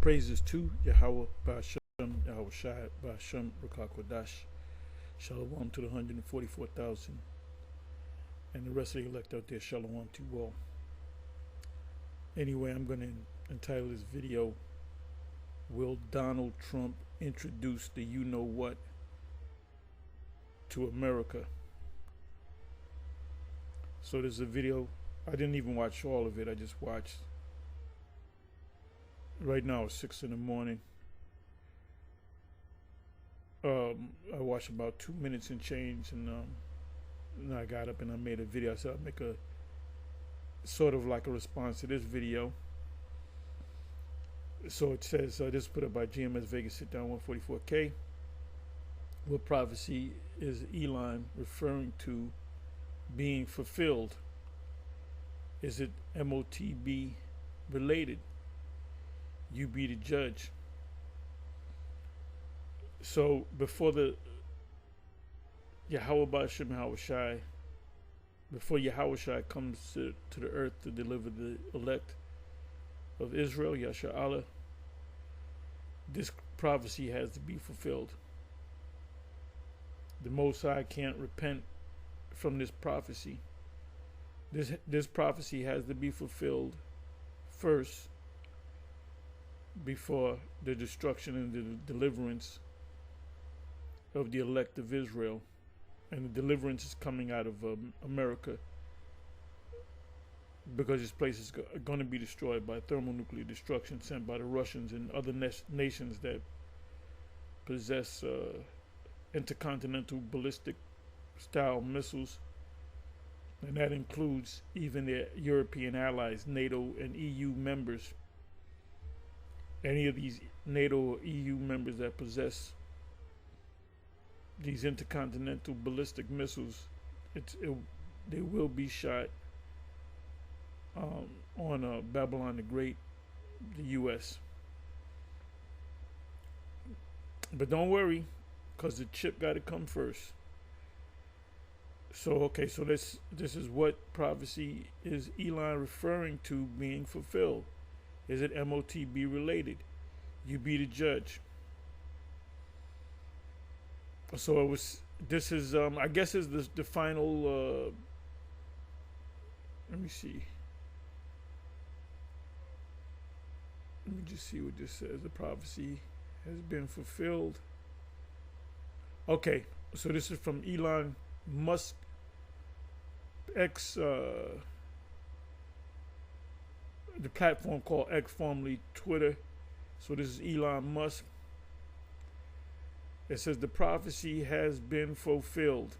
Praises to Yahweh Ba'ashem, Yahweh Shai Ba'ashem, Rakakwadash. Shalom to the 144,000. And the rest of the elect out there, Shalom to all. Anyway, I'm going to entitle this video, Will Donald Trump Introduce the You-Know-What to America? So there's a video. I didn't even watch all of it. I just watched. Right now it's 6 in the morning. I watched about 2 minutes and change, and I got up and I made a video. I said I'd make a sort of like a response to this video. So it says, this is put up by GMS Vegas Sit Down 144K. What prophecy is Elon referring to being fulfilled? Is it MOTB related? You be the judge. So before the Yahweh Ba'ashem Yahweh Shai, before Yahweh Shai comes to the earth to deliver the elect of Israel, Yasha Allah, this prophecy has to be fulfilled. The Most High can't repent from this prophecy. This prophecy has to be fulfilled first before the destruction and the deliverance of the elect of Israel. And the deliverance is coming out of America, because this place is going to be destroyed by thermonuclear destruction sent by the Russians and other nations that possess intercontinental ballistic style missiles. And that includes even their European allies, NATO and EU members. Any of these NATO or EU members that possess these intercontinental ballistic missiles, they will be shot on Babylon the Great, the U.S. But don't worry, because the chip got to come first. So, okay, so this is what prophecy is Elon referring to being fulfilled. Is it MOTB related? You be the judge. So it was. This is. I guess is the final. Let me see. Let me just see what this says. The prophecy has been fulfilled. Okay, so this is from Elon Musk, X, the platform called X, formerly Twitter. So this is Elon Musk. It says the prophecy has been fulfilled.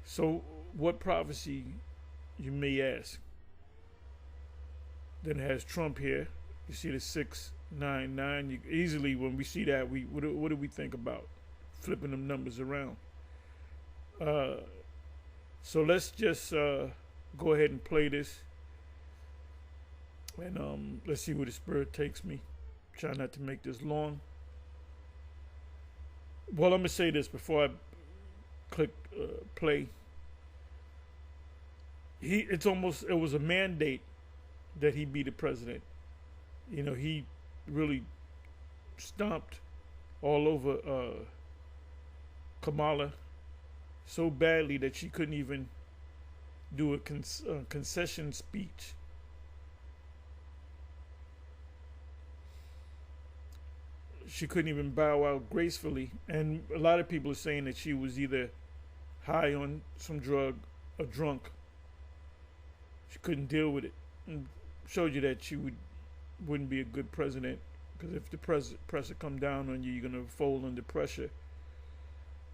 So what prophecy, you may ask? Then it has Trump here. You see the 699. You easily, when we see that, what do we think about? Flipping them numbers around. So let's just go ahead and play this. And let's see where the Spirit takes me. Try not to make this long. Well, I'm going to say this before I click play. It was a mandate that he be the president. You know, he really stomped all over Kamala so badly that she couldn't even do a concession speech. She couldn't even bow out gracefully. And a lot of people are saying that she was either high on some drug or drunk. She couldn't deal with it. And showed you that she wouldn't be a good president, because if the pressure come down on you, you're going to fold under pressure.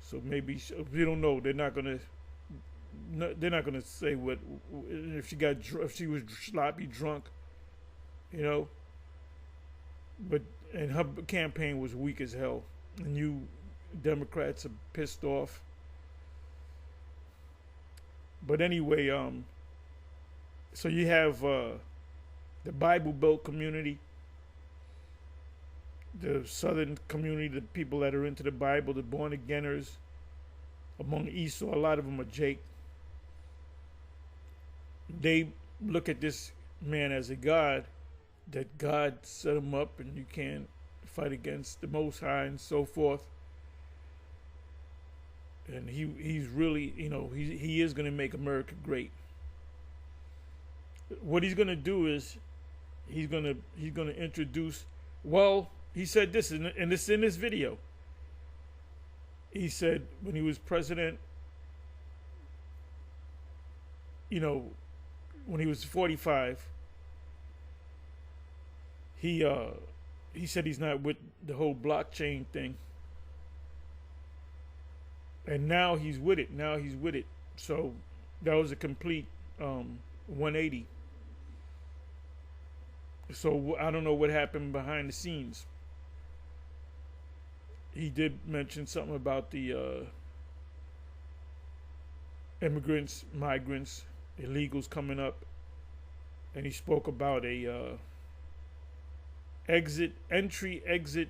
So maybe we don't know. They're not going to say what if she was sloppy drunk, you know. And her campaign was weak as hell, and you Democrats are pissed off. But anyway, so you have the Bible Belt community, the Southern community, the people that are into the Bible, the born againers. Among Esau, a lot of them are Jake. They look at this man as a god, that God set him up and you can't fight against the Most High and so forth. And he's really, he is going to make America great. What he's going to do is he's going to introduce, well, he said this, and it's in this video. He said when he was president, when he was 45, he said he's not with the whole blockchain thing. And now he's with it. So that was a complete 180. So I don't know what happened behind the scenes. He did mention something about the immigrants, migrants, illegals coming up. And he spoke about a entry exit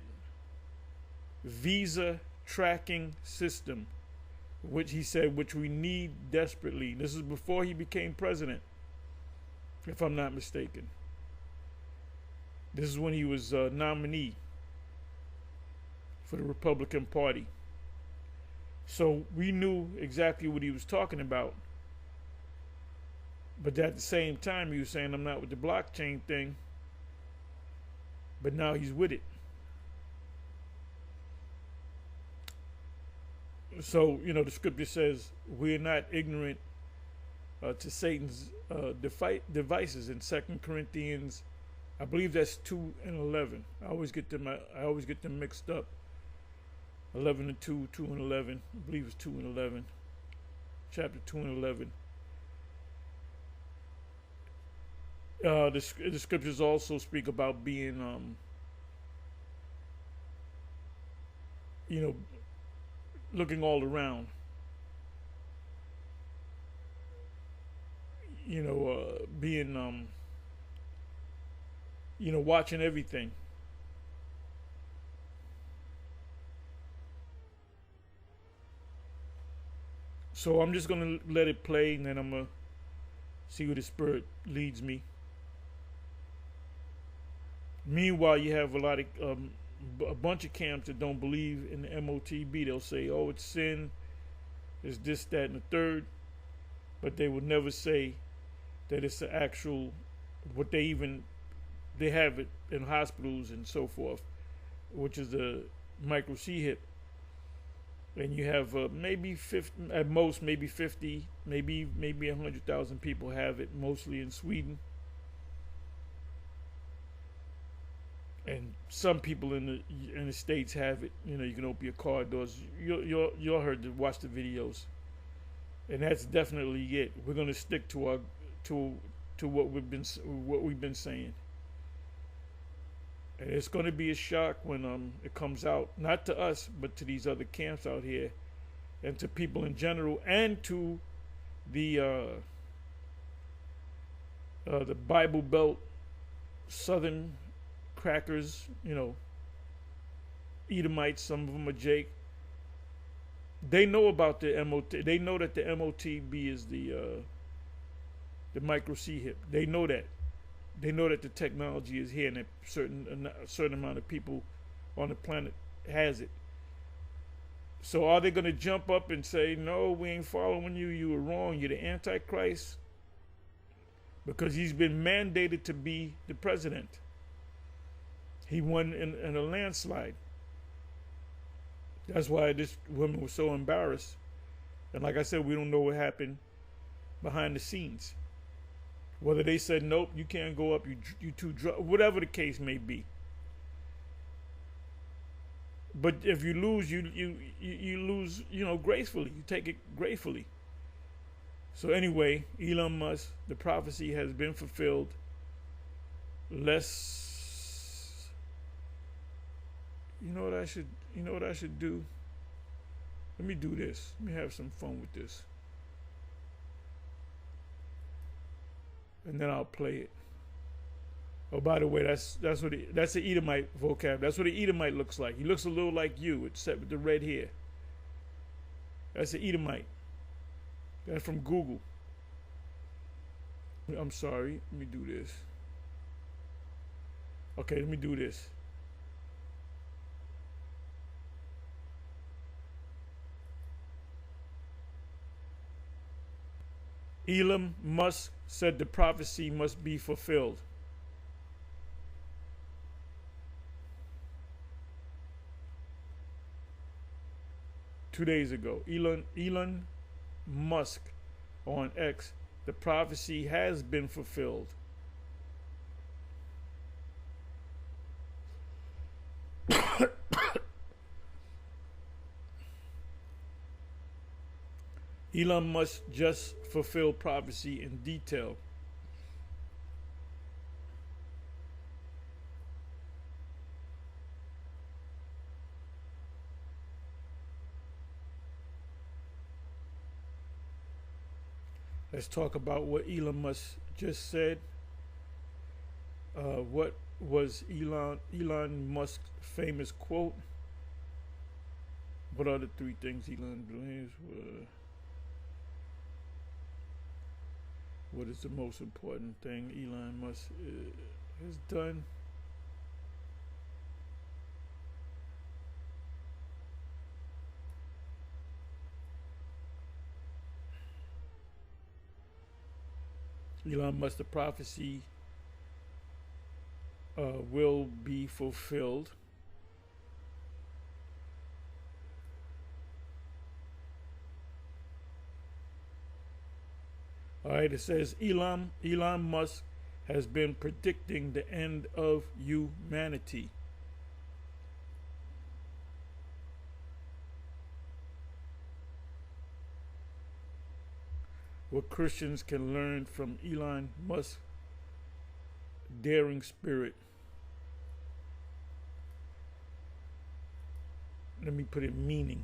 visa tracking system, which he said we need desperately. This is before he became president, if I'm not mistaken. This is when he was nominee for the Republican Party. So we knew exactly what he was talking about. But at the same time, he was saying, I'm not with the blockchain thing. But now he's with it. So, the scripture says we're not ignorant to Satan's devices in 2 Corinthians. I believe that's 2 and 11. I always get them mixed up. 11 and 2, 2 and 11. I believe it's 2 and 11. Chapter 2 and 11. The scriptures also speak about being, looking all around. Being, watching everything. So I'm just going to let it play, and then I'm going to see where the Spirit leads me. Meanwhile, you have a bunch of camps that don't believe in the MOTB. They'll say, oh, it's sin, it's this, that, and the third. But they will never say that it's the actual, they have it in hospitals and so forth, which is the micro C-hip. And you have maybe 50, at most maybe 50, maybe 100,000 people have it, mostly in Sweden. And some people in the States have it. You can open your car doors. You'll heard to watch the videos, and that's definitely it. We're gonna stick to our what we've been saying. And it's going to be a shock when it comes out, not to us, but to these other camps out here, and to people in general, and to the Bible Belt Southern crackers, Edomites. Some of them are Jake. They know about the MOT. They know that the MOTB is the micro C-hip. They know that. They know that the technology is here, and that a certain amount of people on the planet has it. So are they going to jump up and say, no, we ain't following you, you were wrong, you're the Antichrist? Because he's been mandated to be the president. He won in a landslide. That's why this woman was so embarrassed. And like I said, we don't know what happened behind the scenes. Whether they said, nope, you can't go up, you too drunk, whatever the case may be. But if you lose, you lose, gracefully. You take it gratefully. So anyway, Elon Musk, the prophecy has been fulfilled. You know what I should do? Let me do this. Let me have some fun with this. And then I'll play it. Oh, by the way, that's the Edomite vocab. That's what an Edomite looks like. He looks a little like you, except with the red hair. That's an Edomite. That's from Google. I'm sorry. Let me do this. Okay, let me do this. Elon Musk said the prophecy must be fulfilled. Two days ago, Elon Musk on X, the prophecy has been fulfilled. Elon Musk just fulfilled prophecy in detail. Let's talk about what Elon Musk just said. What was Elon Musk's famous quote? What are the three things Elon believes were? What is the most important thing Elon Musk has done? Elon Musk, the prophecy will be fulfilled. All right, it says Elon Musk has been predicting the end of humanity. What Christians can learn from Elon Musk's daring spirit. Let me put in meaning.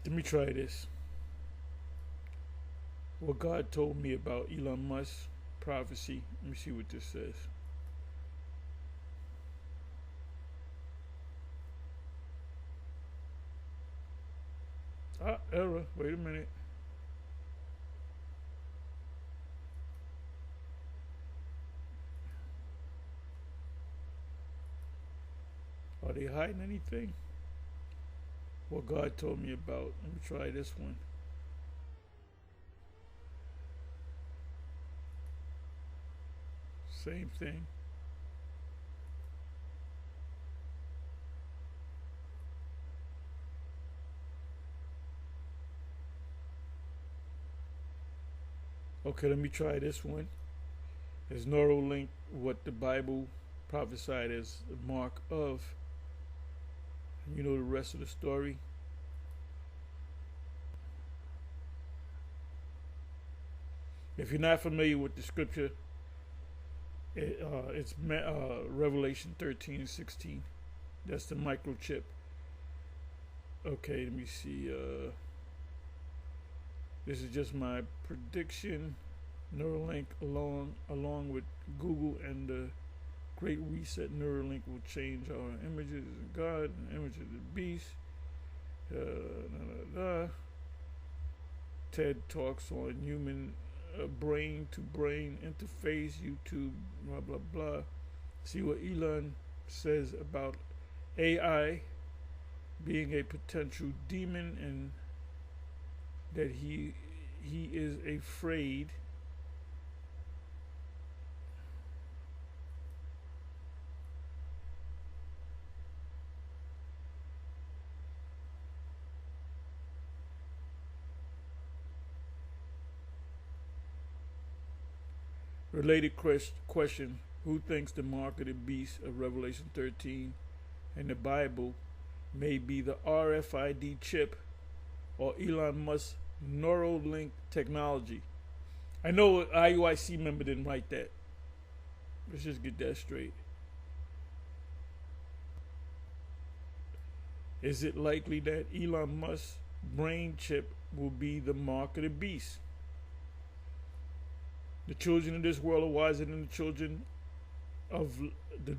Let me try this. What God told me about Elon Musk's prophecy. Let me see what this says. Error. Wait a minute. Are they hiding anything? What God told me about. Let me try this one. Same thing. Okay, let me try this one. Is Neuralink what the Bible prophesied as the mark of? You know the rest of the story. If you're not familiar with the scripture, it's Revelation 13 and 16. That's the microchip. Okay, let me see. This is just my prediction. Neuralink along with Google and the Great Reset. Neuralink will change our images of God and images of the beast. TED Talks on human brain to brain interface. YouTube, blah blah blah. See what Elon says about AI being a potential demon and that he is afraid related question: who thinks the mark of the beast of Revelation 13 and the Bible may be the RFID chip or Elon Musk's Neuralink technology? I know an IUIC member didn't write that. Let's just get that straight. Is it likely that Elon Musk's brain chip will be the mark of the beast? The children of this world are wiser than the children of the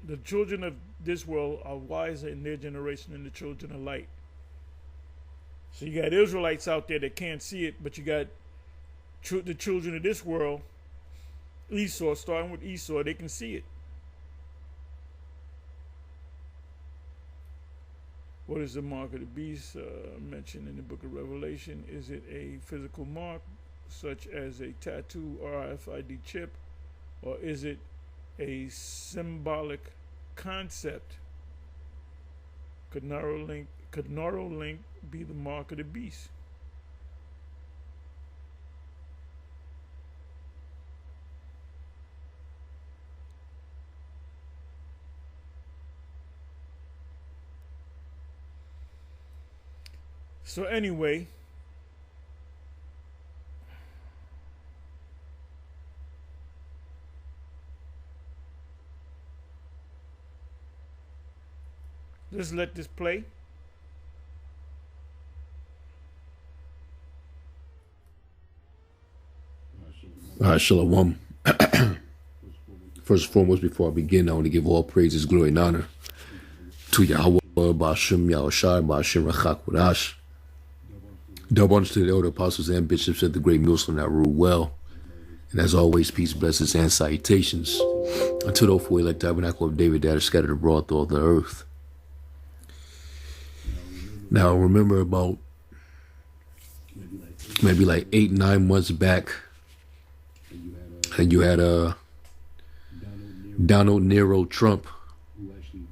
the children of this world are wiser in their generation than the children of light. So you got Israelites out there that can't see it, but you got the children of this world, Esau, starting with Esau, they can see it. What is the mark of the beast mentioned in the book of Revelation? Is it a physical mark, such as a tattoo or RFID chip, or is it a symbolic concept? Could Neuralink be the mark of the beast? So anyway, let's let this play. Shalom. First and foremost, before I begin, I want to give all praises, glory, and honor to Yahweh, Ba'ashem Yahushai, Ba'ashem Rachak Wadash. Double honors to the elder apostles and bishops of the great Muslim that rule well. And as always, peace, blessings, and salutations unto the four elect tabernacle of David that are scattered abroad through all the earth. Now, remember about maybe like 8-9 months back, and you had Donald Nero Trump,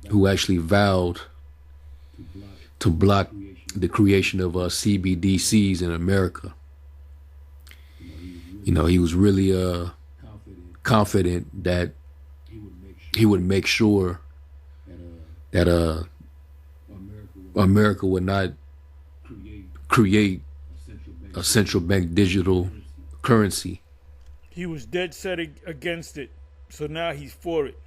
who actually vowed to block the creation of CBDCs in America. You know, he was really confident that he would make sure that America would not create a central bank digital currency. He was dead set against it, so now he's for it.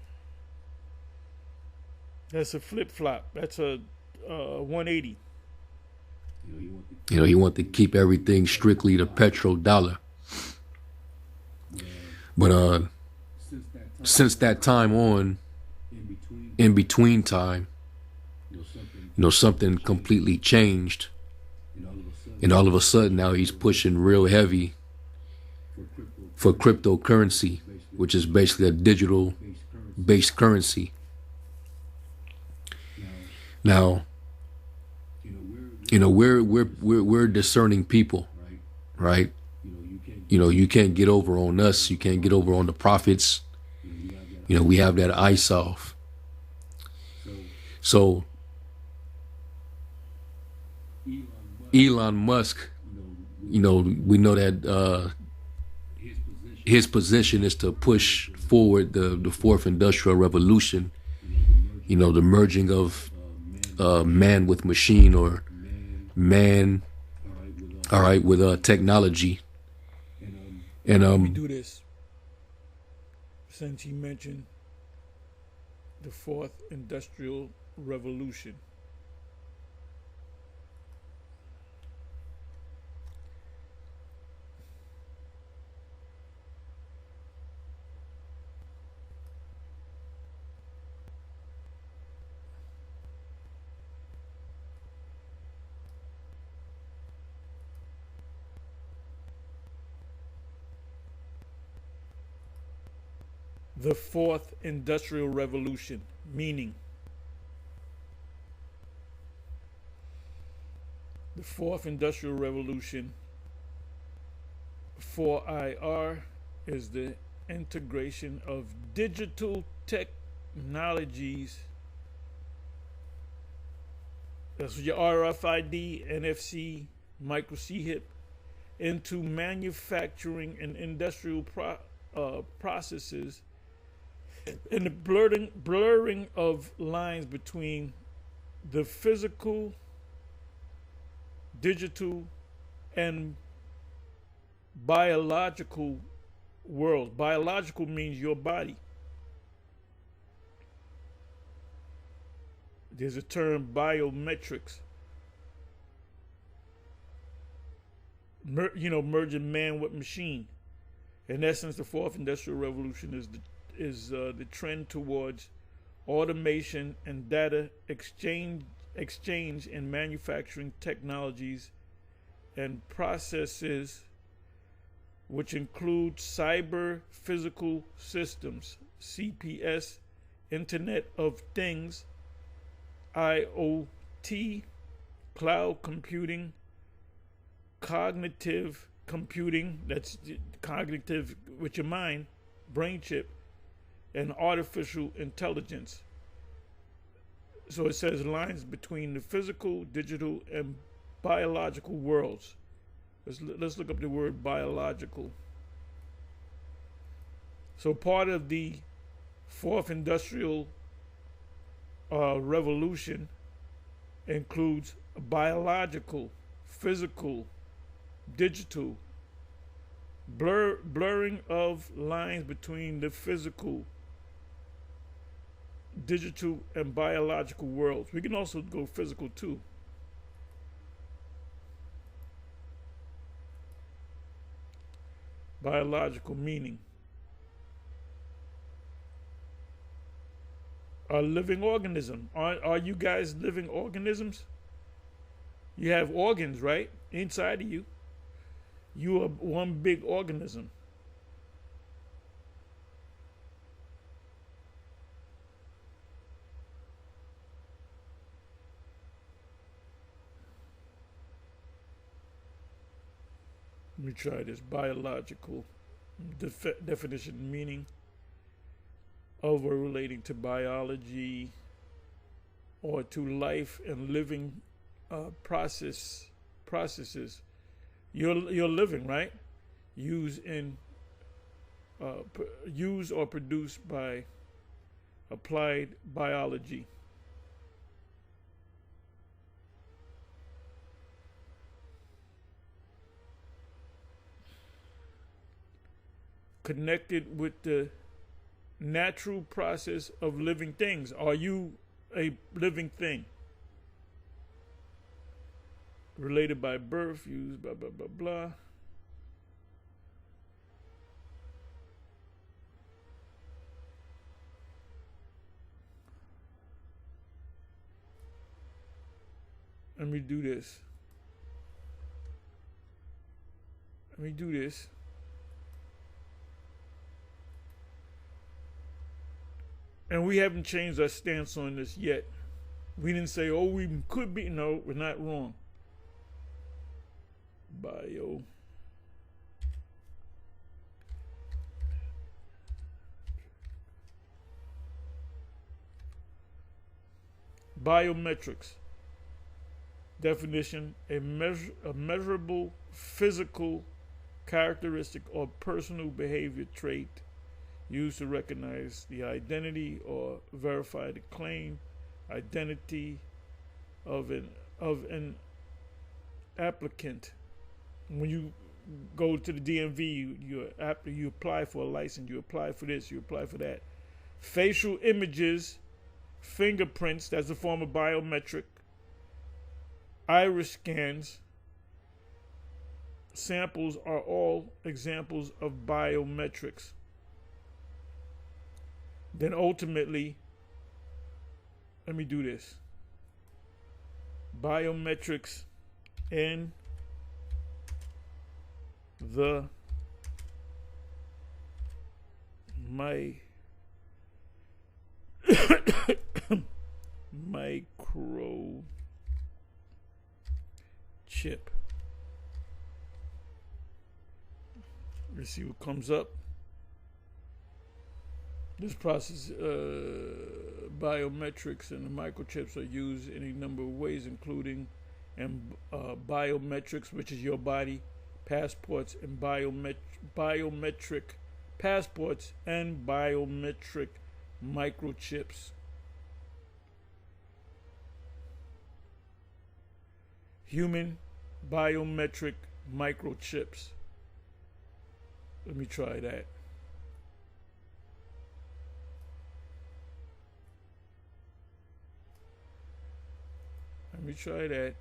That's a flip-flop. That's a 180. You know, he wanted to keep everything strictly the petrodollar. But since that time on, in between time, something completely changed. And all of a sudden now he's pushing real heavy for cryptocurrency, which is basically a digital based currency. Now, we're discerning people, right? You can't get over on us. You can't get over on the prophets. We have that ISOF. So Elon Musk, we know that his position is to push forward the fourth industrial revolution, the merging of man with machine, or man, with technology. And let me do this, since he mentioned the fourth industrial revolution. The fourth industrial revolution, meaning the fourth industrial revolution, 4IR, is the integration of digital technologies. That's your RFID, NFC, micro C-HIP, into manufacturing and industrial processes, and the blurring of lines between the physical, digital, and biological world. Biological means your body. There's a term, biometrics. Merging man with machine. In essence, the fourth industrial revolution is the trend towards automation and data exchange in manufacturing technologies and processes, which include cyber physical systems, CPS, Internet of Things, IoT, cloud computing, cognitive computing, that's cognitive with your mind, brain chip, and artificial intelligence. So it says lines between the physical, digital, and biological worlds. Let's look up the word biological. So part of the fourth industrial revolution includes biological, physical, digital, blurring of lines between the physical, digital, and biological worlds. We can also go physical too. Biological meaning a living organism. Are you guys living organisms? You have organs, right? Inside of you. You are one big organism. Let me try this. Biological definition, meaning of or relating to biology or to life and living processes. You're living, right? Used or produced by applied biology. Connected with the natural process of living things. Are you a living thing? Related by birth, used blah, blah, blah, blah. Let me do this. And we haven't changed our stance on this yet. We didn't say, oh, we could be. No, we're not wrong. Biometrics. Definition: a measurable physical characteristic or personal behavior trait used to recognize the identity or verify the claim identity of an applicant. When you go to the DMV, you apply for a license, you apply for this, you apply for that. Facial images, fingerprints, that's a form of biometric. Iris scans, samples are all examples of biometrics. Then ultimately, let me do this. Biometrics in the microchip. Let's see what comes up. This process, biometrics and the microchips are used in a number of ways, including biometrics, which is your body, passports, and biometric passports and biometric microchips. Human biometric microchips. Let me try that. Let me try that.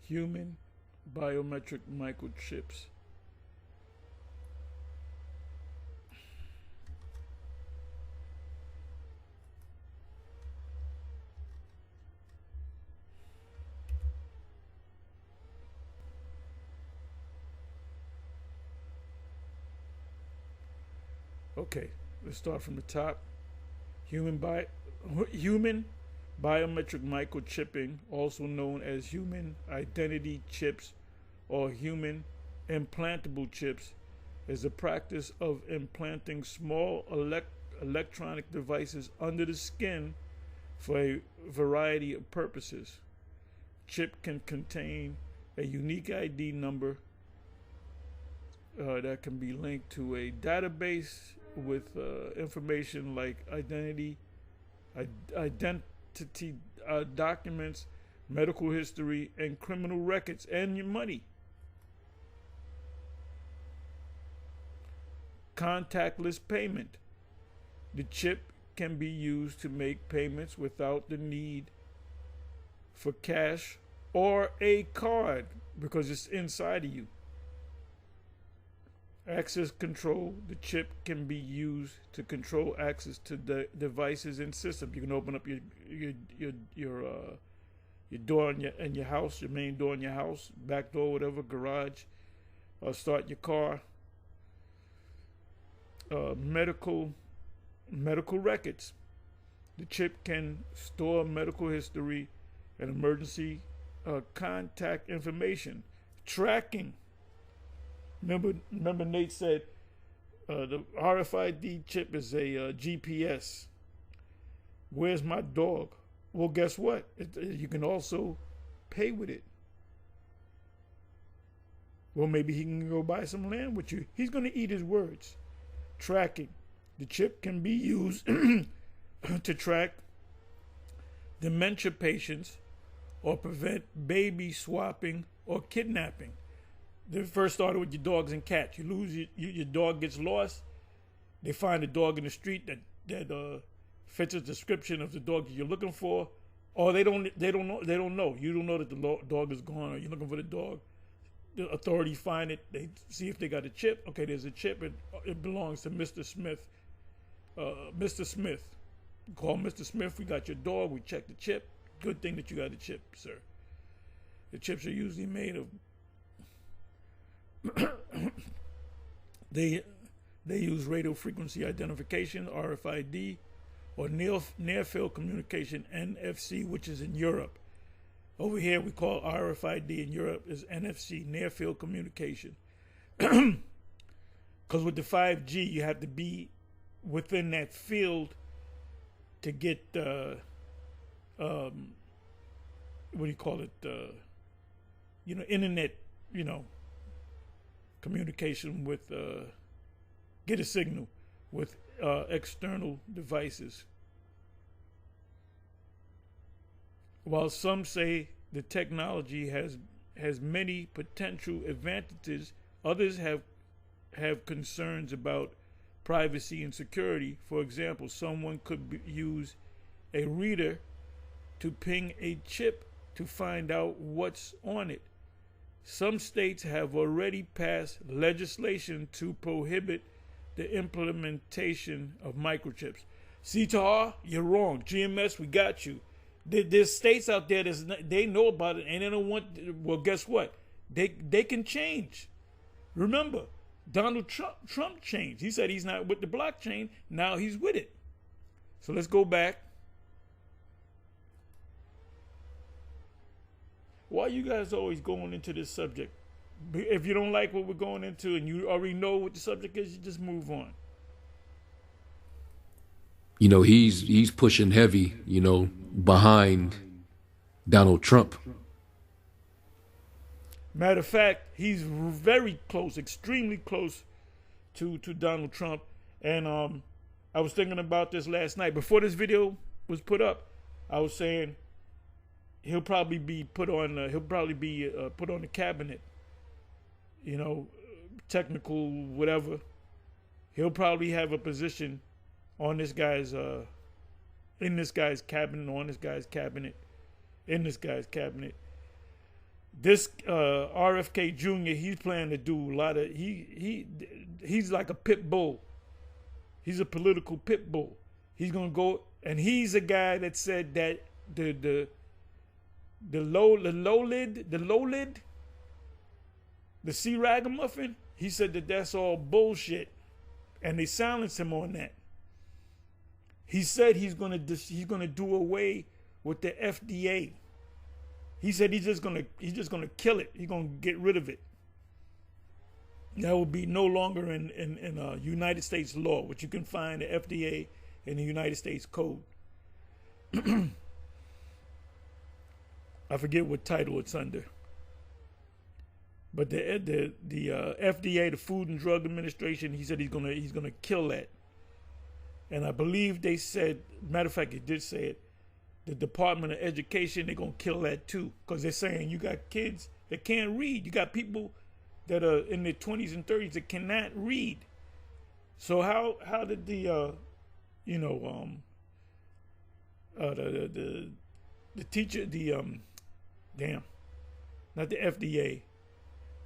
human biometric microchips. Okay, let's start from the top. Human biometric microchipping, also known as human identity chips or human implantable chips, is the practice of implanting small electronic devices under the skin for a variety of purposes. Chip can contain a unique ID number that can be linked to a database with information like identity documents, medical history, and criminal records, and your money. Contactless payment. The chip can be used to make payments without the need for cash or a card because it's inside of you. Access control. The chip can be used to control access to the devices and systems. You can open up your door in your house, your main door in your house, back door, whatever, garage, start your car. Medical records. The chip can store medical history and emergency contact information. Tracking. Remember Nate said the RFID chip is a GPS. Where's my dog? Well, guess what? You can also pay with it. Well, maybe he can go buy some land with you. He's going to eat his words. Tracking. The chip can be used to track dementia patients or prevent baby swapping or kidnapping. They first started with your dogs and cats. You lose your dog gets lost. They find a dog in the street that fits the description of the dog that you're looking for, or they don't know. You don't know that the dog is gone, or you're looking for the dog. The authorities find it. They see if they got a chip. Okay, there's a chip. It belongs to Mr. Smith. Mr. Smith. Call Mr. Smith. We got your dog. We checked the chip. Good thing that you got a chip, sir. The chips are usually made of they use radio frequency identification, RFID, or near field communication, NFC, which is in Europe. Over here we call RFID in Europe is NFC, near field communication. Because with the 5G you have to be within that field to get what do you call it? Internet, communication with get a signal with external devices. While some say the technology has many potential advantages, others have concerns about privacy and security. For example, someone could use a reader to ping a chip to find out what's on it. Some states have already passed legislation to prohibit the implementation of microchips. See, Tahar, you're wrong. GMS, we got you. There's states out there they know about it and they don't want. Well, guess what? They can change. Remember, Donald Trump changed. He said he's not with the blockchain. Now he's with it. So let's go back. Why you guys always going into this subject? If you don't like what we're going into and you already know what the subject is, you just move on. He's pushing heavy, behind Donald Trump. Matter of fact, he's very close, extremely close to Donald Trump. And I was thinking about this last night. Before this video was put up, I was saying he'll probably be put on the cabinet, technical whatever. He'll probably have a position on this guy's in this guy's cabinet, in this guy's cabinet. This RFK Jr. He's planning to do a lot of he's like a pit bull. He's a political pit bull. He's gonna go, and he's a guy that said that the low lid, the C ragamuffin. He said that that's all bullshit, and they silenced him on that. He said he's gonna do away with the FDA. He said he's just gonna kill it. He's gonna get rid of it. That will be no longer in United States law, which you can find the FDA in the United States Code. I forget what title it's under. But the FDA, the Food and Drug Administration, he said he's gonna kill that. And I believe they said, matter of fact, he did say it, the Department of Education, they're gonna kill that too, because they're saying you got kids that can't read, you got people that are in their 20s and 30s that cannot read. So how did the teacher, not the FDA,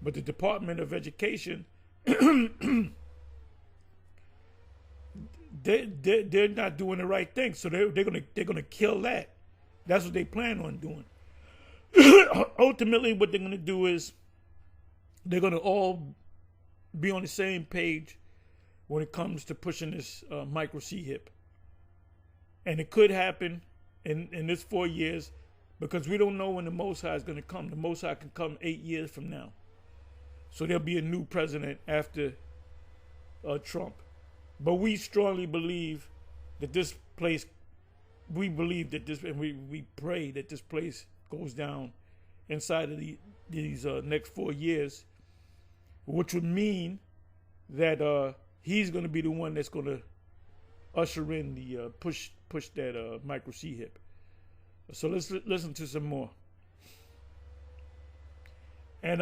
but the Department of Education, they're not doing the right thing, so they're gonna kill that. That's what they plan on doing. Ultimately, what they're gonna do is they're gonna all be on the same page when it comes to pushing this micro C-hip, and it could happen in this 4 years, because we don't know when the Most High is gonna come. The Most High can come 8 years from now, so there'll be a new president after Trump. But we strongly believe that this place, and we pray that this place goes down inside of these next 4 years, which would mean that he's going to be the one that's going to usher in the push that micro C-hip. So let's listen to some more. And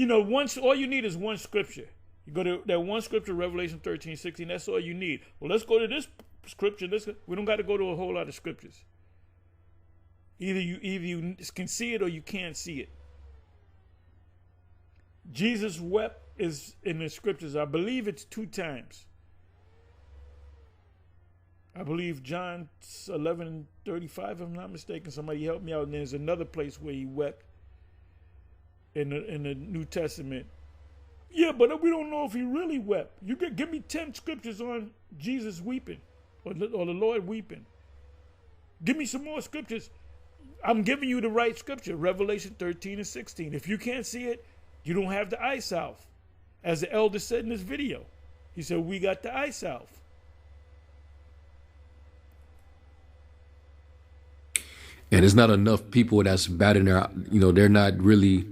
once all you need is one scripture. You go to that one scripture, Revelation 13:16. That's all you need. Well, let's go to this scripture. We don't got to go to a whole lot of scriptures. Either you can see it or you can't see it. Jesus wept is in the scriptures. I believe it's 2 times. I believe John 11:35, if I'm not mistaken. Somebody help me out. And there's another place where he wept in the New Testament. Yeah, but we don't know if he really wept. You could give me 10 scriptures on Jesus weeping or the Lord weeping. Give me some more scriptures. I'm giving you the right scripture, Revelation 13:16. If you can't see it, you don't have the eye salve. As the elder said in this video, he said, we got the eye salve. And it's not enough people that's batting their, they're not really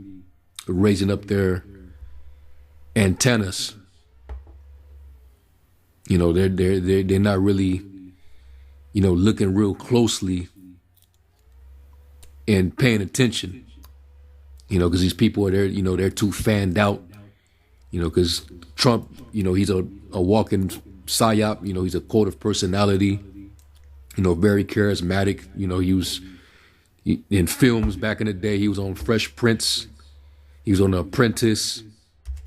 raising up their antennas. They're not really, looking real closely and paying attention. Because these people are there, they're too fanned out. Because Trump, he's a walking psyop. He's a cult of personality. Very charismatic. He was in films back in the day. He was on Fresh Prince. He was on The Apprentice.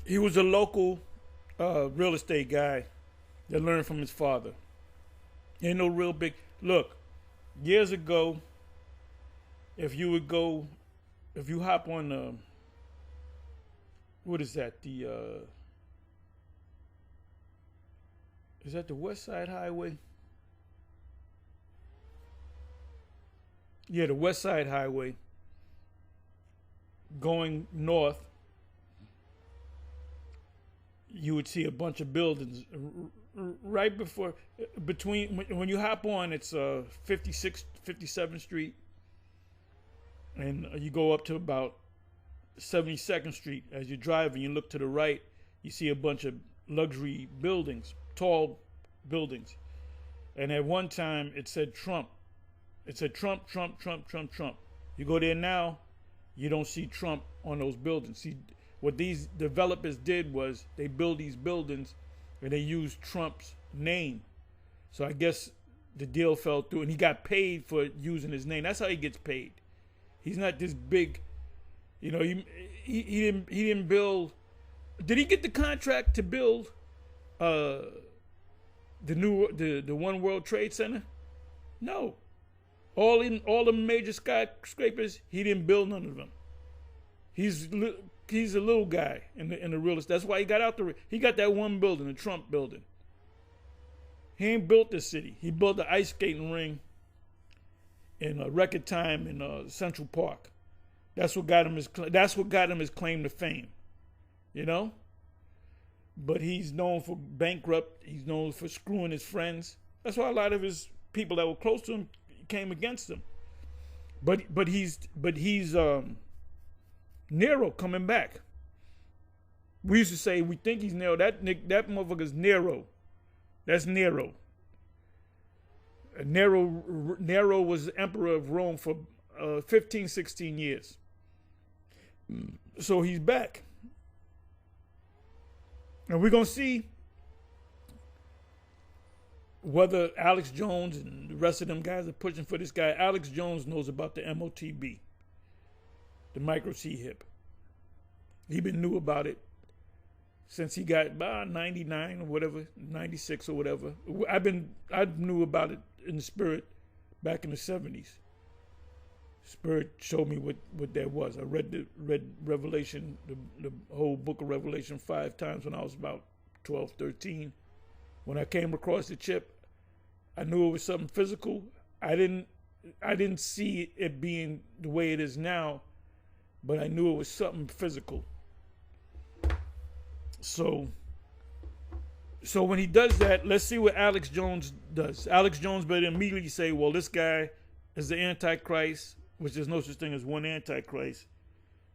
He was a local real estate guy that learned from his father. Ain't no real big... Look, years ago, if you hop on what is that? Is that the West Side Highway? Yeah, the West Side Highway going north. You would see a bunch of buildings right when you hop on, it's 57th Street, and you go up to about 72nd Street. As you drive and you look to the right, you see a bunch of luxury buildings, tall buildings. And at one time, it said Trump. It said Trump, Trump, Trump, Trump, Trump. You go there now, you don't see Trump on those buildings. See, what these developers did was they build these buildings and they used Trump's name. So I guess the deal fell through, and he got paid for using his name. That's how he gets paid. He's not this big, You know, he didn't build. Did he get the contract to build the One World Trade Center? No. All the major skyscrapers, he didn't build none of them. He's a little guy in the real estate. That's why he got out he got that one building, the Trump building. He ain't built the city. He built the ice skating ring in record time in Central Park. That's what got him his claim to fame, you know. But he's known for bankrupt. He's known for screwing his friends. That's why a lot of his people that were close to him came against him. But he's Nero coming back. We used to say we think he's Nero. That motherfucker's Nero. That's Nero. Nero was emperor of Rome for 15, 16 years. So he's back. And we're going to see whether Alex Jones and the rest of them guys are pushing for this guy. Alex Jones knows about the MOTB, the micro C-hip. He been knew about it since he got about 99 or whatever, 96 or whatever. I knew about it in the spirit back in the 70s. Spirit showed me what that was. I read Revelation, the whole book of Revelation 5 times when I was about 12, 13. When I came across the chip, I knew it was something physical. I didn't see it being the way it is now, but I knew it was something physical. So when he does that, let's see what Alex Jones does. Alex Jones better immediately say, well, this guy is the Antichrist, which there's no such thing as one Antichrist.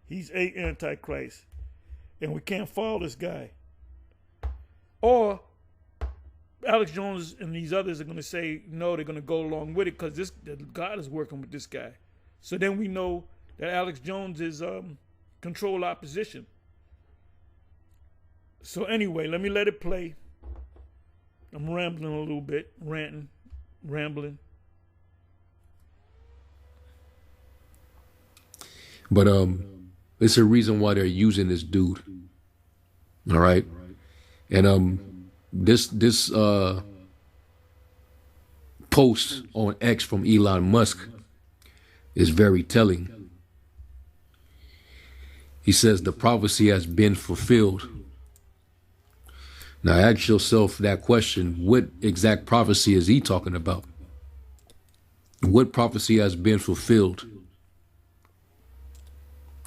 He's a Antichrist. And we can't follow this guy. Or Alex Jones and these others are going to say, no, they're going to go along with it because God is working with this guy. So then we know that Alex Jones is controlled opposition. So anyway, let me let it play. I'm rambling a little bit, rambling. But it's a reason why they're using this dude. All right. And this post on X from Elon Musk is very telling. He says the prophecy has been fulfilled. Now ask yourself that question, what exact prophecy is he talking about? What prophecy has been fulfilled?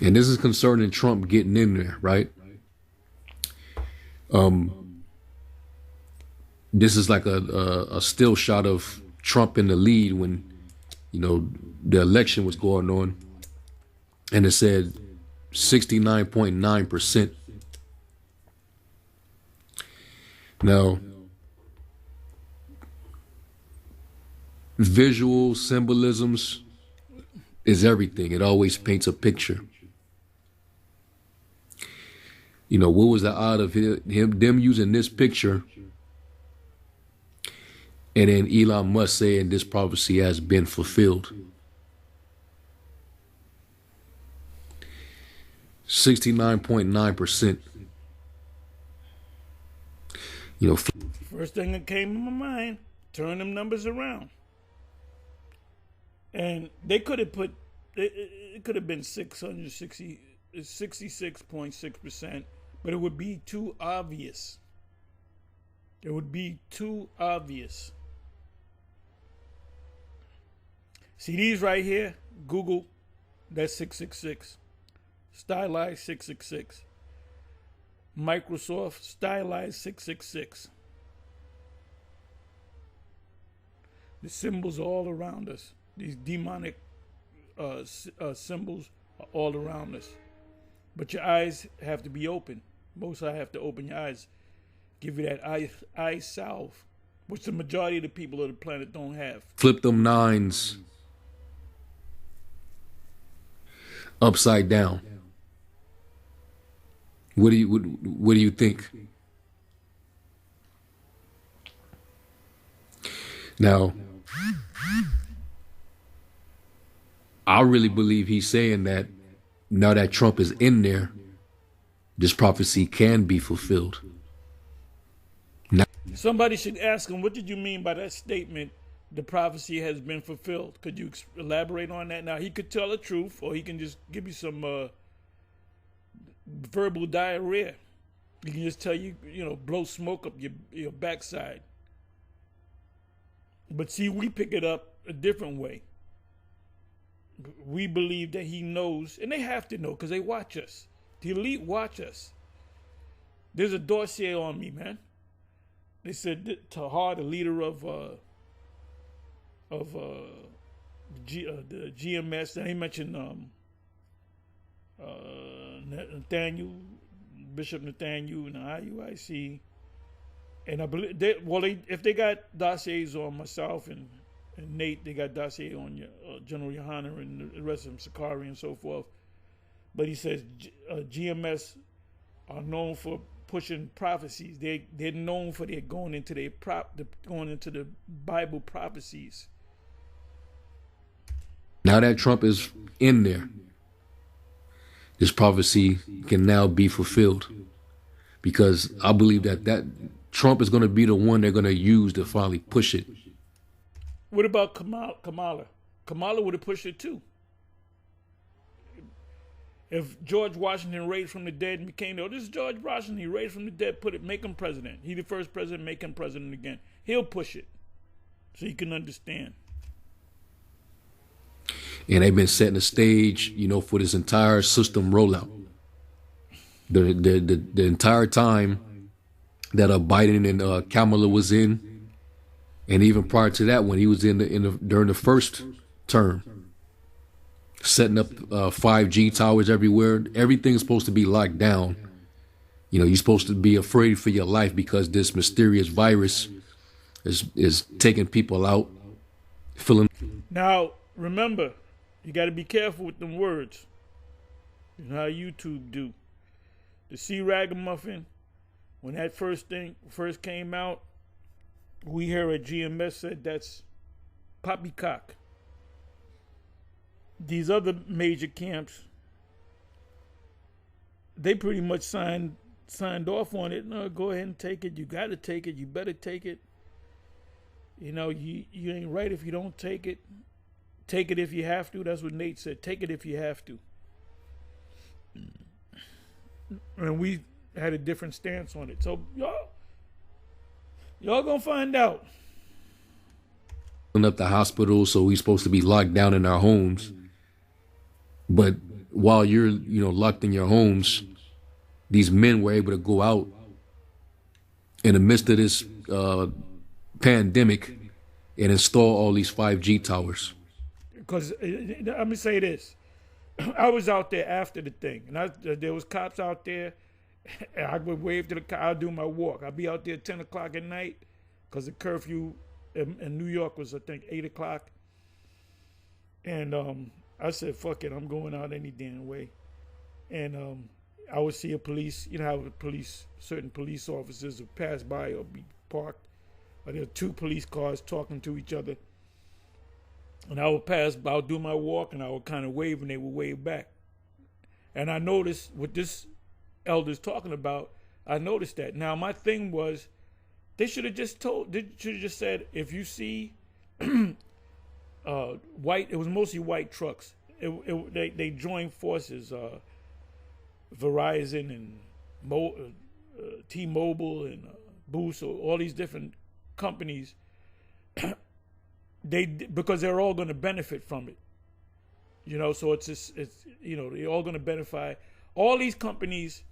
And this is concerning Trump getting in there, right? This is like a still shot of Trump in the lead when, you know, the election was going on. And it said 69.9%. Now, visual symbolisms is everything. It always paints a picture. You know, what was the odd of them using this picture and then Elon Musk saying this prophecy has been fulfilled? 69.9%. You know, first thing that came to my mind, turn them numbers around. And they could have put, it could have been 66.6%, but it would be too obvious. It would be too obvious. See these right here? Google, that's 666. Stylized 666. Microsoft stylized 666. The symbols are all around us. These demonic symbols are all around us. But your eyes have to be open. Most I have to open your eyes. Give you that eye salve, which the majority of the people of the planet don't have. Flip them nines upside down. What do you think? Now, I really believe he's saying that now that Trump is in there, this prophecy can be fulfilled. Now, Somebody should ask him, what did you mean by that statement? The prophecy has been fulfilled. Could you elaborate on that? Now, he could tell the truth, or he can just give you some verbal diarrhea. He can just tell you, blow smoke up your backside. But see, we pick it up a different way. We believe that he knows, and they have to know because they watch us. The elite watch us. There's a dossier on me, man. They said that Tahar, the leader of the GMS, and they mentioned Nathaniel, Bishop Nathaniel, and the IUIC, and I believe if they got dossiers on myself and Nate, they got dossier on General Yohana and the rest of them, Sakari and so forth. But he says GMS are known for pushing prophecies. They're known for their going into the Bible prophecies. now that Trump is in there, this prophecy can now be fulfilled, because I believe that Trump is going to be the one they're going to use to finally push it. What about Kamala? Kamala would have pushed it too. If George Washington raised from the dead and became, this is George Washington, he raised from the dead, make him president. He the first president, make him president again. He'll push it so you can understand. And they've been setting the stage, for this entire system rollout. The entire time that Biden and Kamala was in, and even prior to that, when he was during the first term, setting up 5G towers everywhere. Everything's supposed to be locked down. You're supposed to be afraid for your life because this mysterious virus is taking people out. Now, remember, you got to be careful with them words. You know how YouTube do. The C Ragamuffin, when that first came out, we here at GMS said that's poppycock. These other major camps, they pretty much signed off on it. No, go ahead and take it. You got to take it. You better take it. You ain't right if you don't take it. Take it if you have to. That's what Nate said. Take it if you have to. And we had a different stance on it. So y'all gonna find out. Up the hospital, so we're supposed to be locked down in our homes. But while you're, locked in your homes, these men were able to go out in the midst of this pandemic and install all these 5G towers. Because let me say this. I was out there after the thing, and there was cops out there. I would wave to the cop. I'll do my walk. I'll be out there at 10 o'clock at night because the curfew in New York was, I think, 8 o'clock. And I said, fuck it, I'm going out any damn way. And I would see a police, how certain police officers would pass by or be parked. Or there were two police cars talking to each other. And I would pass by, I would do my walk, and I would kind of wave, and they would wave back. And I noticed what this elder's talking about, I noticed that. Now, my thing was, they should have just said, if you see white, it was mostly white trucks. They joined forces, Verizon and T-Mobile and Boost, all these different companies. Because they're all going to benefit from it, So it's they're all going to benefit. All these companies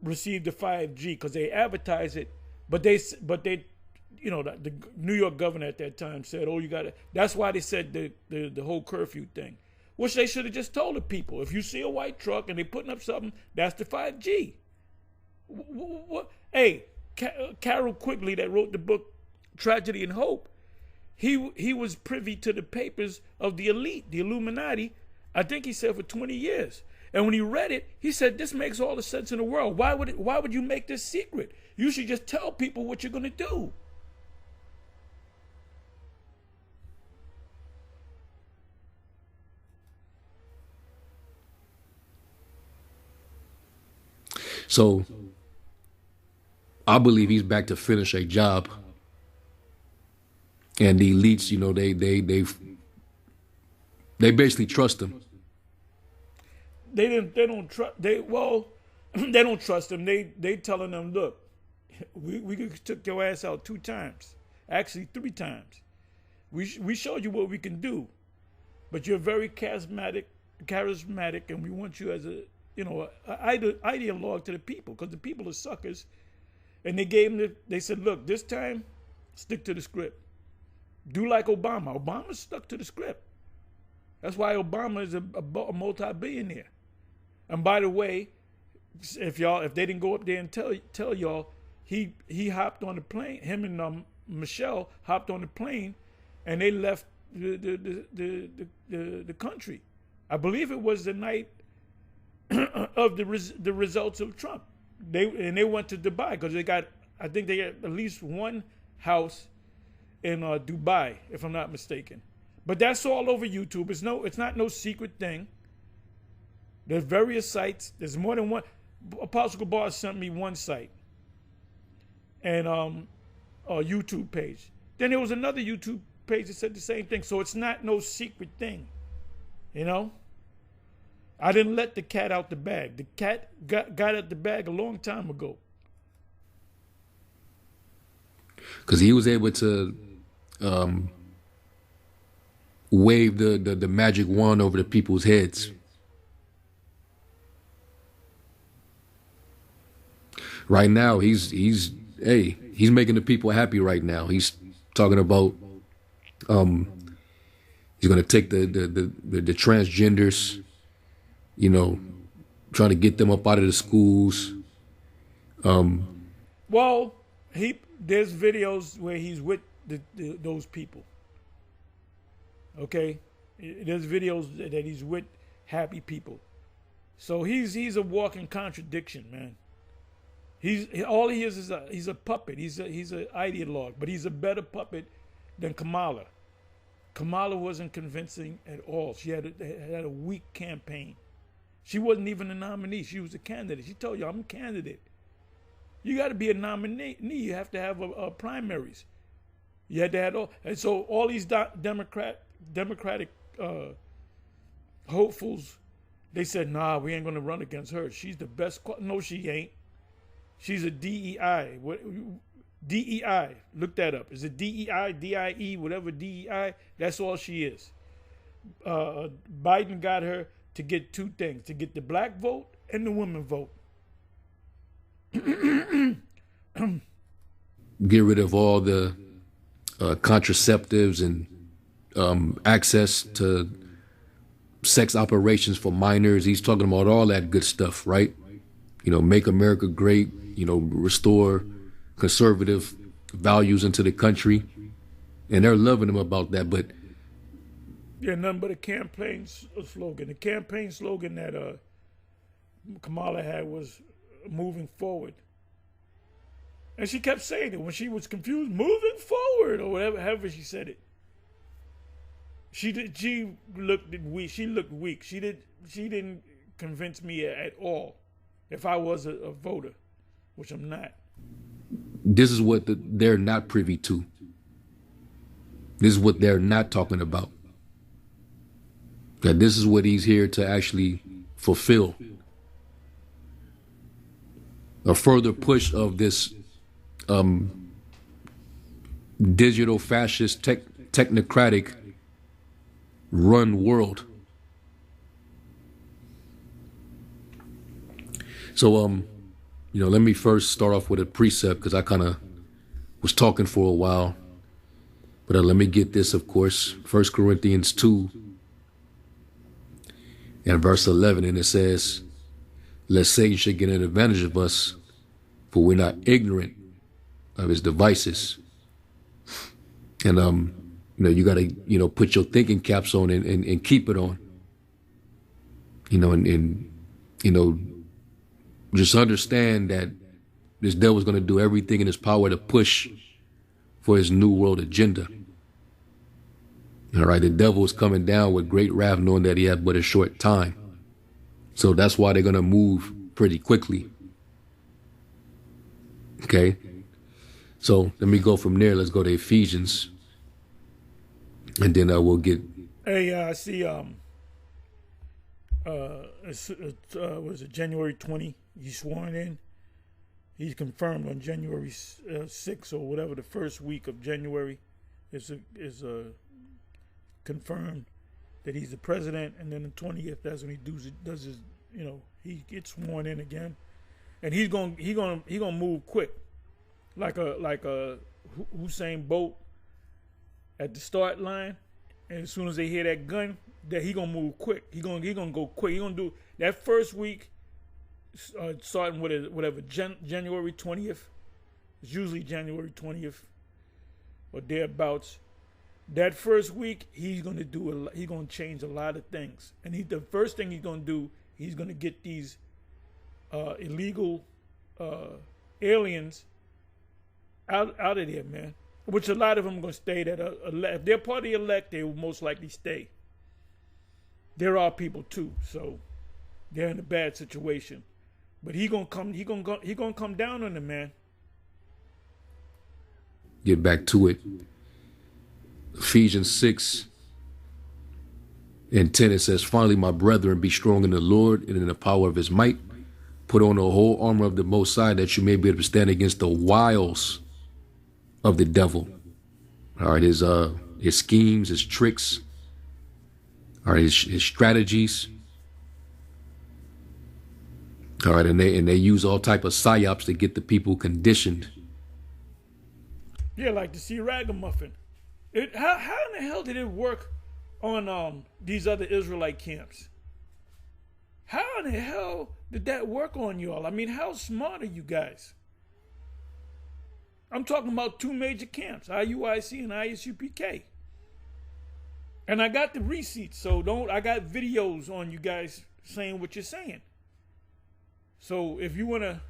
receive the 5G because they advertise it, but they the New York governor at that time said, "Oh, you got to." That's why they said the whole curfew thing, which they should have just told the people: if you see a white truck and they're putting up something, that's the 5G. Hey, Carol Quigley, that wrote the book Tragedy and Hope. He was privy to the papers of the elite, the Illuminati, I think he said for 20 years. And when he read it, he said, this makes all the sense in the world. Why would you make this secret? You should just tell people what you're going to do. So I believe he's back to finish a job. And the elites, they basically trust him. They don't trust. They don't trust him. They telling them, look, we took your ass out 2 times, actually 3 times. We showed you what we can do, but you're very charismatic, and we want you as a ideologue to the people, because the people are suckers. And they gave him they said, look, this time stick to the script. Do like Obama. Obama stuck to the script. That's why Obama is a multi-billionaire. And by the way, if they didn't go up there and tell y'all, he hopped on the plane. Him and Michelle hopped on the plane, and they left the country. I believe it was the night of the results of Trump. They went to Dubai because I think they got at least one house in Dubai, if I'm not mistaken. But that's all over YouTube. It's not no secret thing. There's various sites. There's more than one. Apostle Gabar sent me one site and a YouTube page. Then there was another YouTube page that said the same thing. So it's not no secret thing, I didn't let the cat out the bag. The cat got out the bag a long time ago. Because he was able to wave the magic wand over the people's heads. Right now, he's making the people happy right now. He's talking about he's going to take the transgenders, trying to get them up out of the schools. Well, there's videos where he's with those people. Okay, there's videos that he's with happy people. So he's a walking contradiction, man. All he is he's a puppet. He's an ideologue, but he's a better puppet than Kamala. Kamala wasn't convincing at all. She had a weak campaign. She wasn't even a nominee. She was a candidate. She told you, I'm a candidate. You got to be a nominee. You have to have a primaries. You had to have all. And so all these Democratic hopefuls, they said, nah, we ain't going to run against her. She's the best. No, she ain't. She's a DEI. DEI. Look that up. Is it DEI, DIE, whatever DEI? That's all she is. Biden got her to get 2 things, to get the black vote and the women vote. Get rid of all the contraceptives and access to sex operations for minors. He's talking about all that good stuff, right? Make America great, restore conservative values into the country. And they're loving him about that, but yeah, nothing but a campaign slogan. The campaign slogan that Kamala had was moving forward. And she kept saying it when she was confused, moving forward, or however she said it. She looked weak. She looked weak. She didn't convince me at all. If I was a voter, which I'm not. This is what they're not privy to. This is what they're not talking about. That this is what he's here to actually fulfill. A further push of this digital fascist technocratic run world. So let me first start off with a precept, because I kind of was talking for a while. But let me get this, of course. 1 Corinthians 2 and verse 11, and it says, lest Satan should get an advantage of us, for we're not ignorant of his devices. And you got to put your thinking caps on and keep it on. Just understand that this devil's going to do everything in his power to push for his new world agenda. All right, the devil is coming down with great wrath, knowing that he had but a short time. So that's why they're going to move pretty quickly. Okay. So let me go from there. Let's go to Ephesians. And then we'll get. Hey, I see. Was it January 20? He's sworn in. He's confirmed on January 6th or whatever. The first week of January is confirmed that he's the president, and then the 20th, that's when he does his, he gets sworn in again, and he's gonna move quick, like a Usain Bolt at the start line, and as soon as they hear that gun, that he gonna move quick. He gonna go quick. He gonna do that first week, starting with whatever January 20th. It's usually January 20th or thereabouts. That first week, he's gonna change a lot of things, and the first thing he's gonna do, he's gonna get these illegal aliens out of there, man. Which a lot of them are gonna stay. If they're part of the elect, they will most likely stay. There are people too, so they're in a bad situation. But he gonna come down on them, man. Get back to it. Ephesians 6 and 10, it says, "Finally, my brethren, be strong in the Lord and in the power of his might. Put on the whole armor of the Most High, that you may be able to stand against the wiles of the devil." All right, his schemes, his tricks, all right, his strategies. All right, and they use all type of psyops to get the people conditioned. Yeah, like to see Ragamuffin. How in the hell did it work on these other Israelite camps? How in the hell did that work on y'all? I mean, how smart are you guys? I'm talking about two major camps, IUIC and ISUPK. And I got the receipts, so I got videos on you guys saying what you're saying. So if you want to,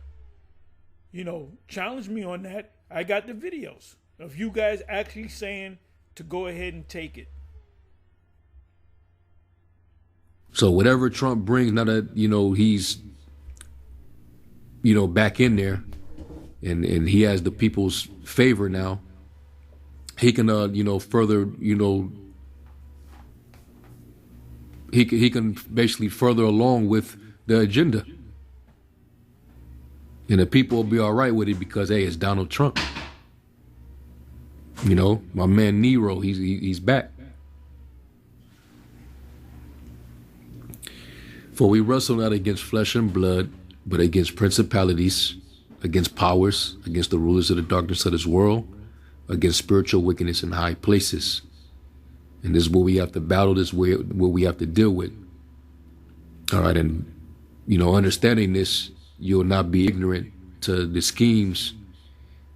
challenge me on that, I got the videos of you guys actually saying to go ahead and take it. So whatever Trump brings, now that, he's, back in there and he has the people's favor now, he can, further, he can basically further along with the agenda. And the people will be all right with it because, hey, it's Donald Trump. My man Nero, he's back. "For we wrestle not against flesh and blood, but against principalities, against powers, against the rulers of the darkness of this world, against spiritual wickedness in high places." And this is what we have to battle, this is what we have to deal with. All right, and, understanding this, you'll not be ignorant to the schemes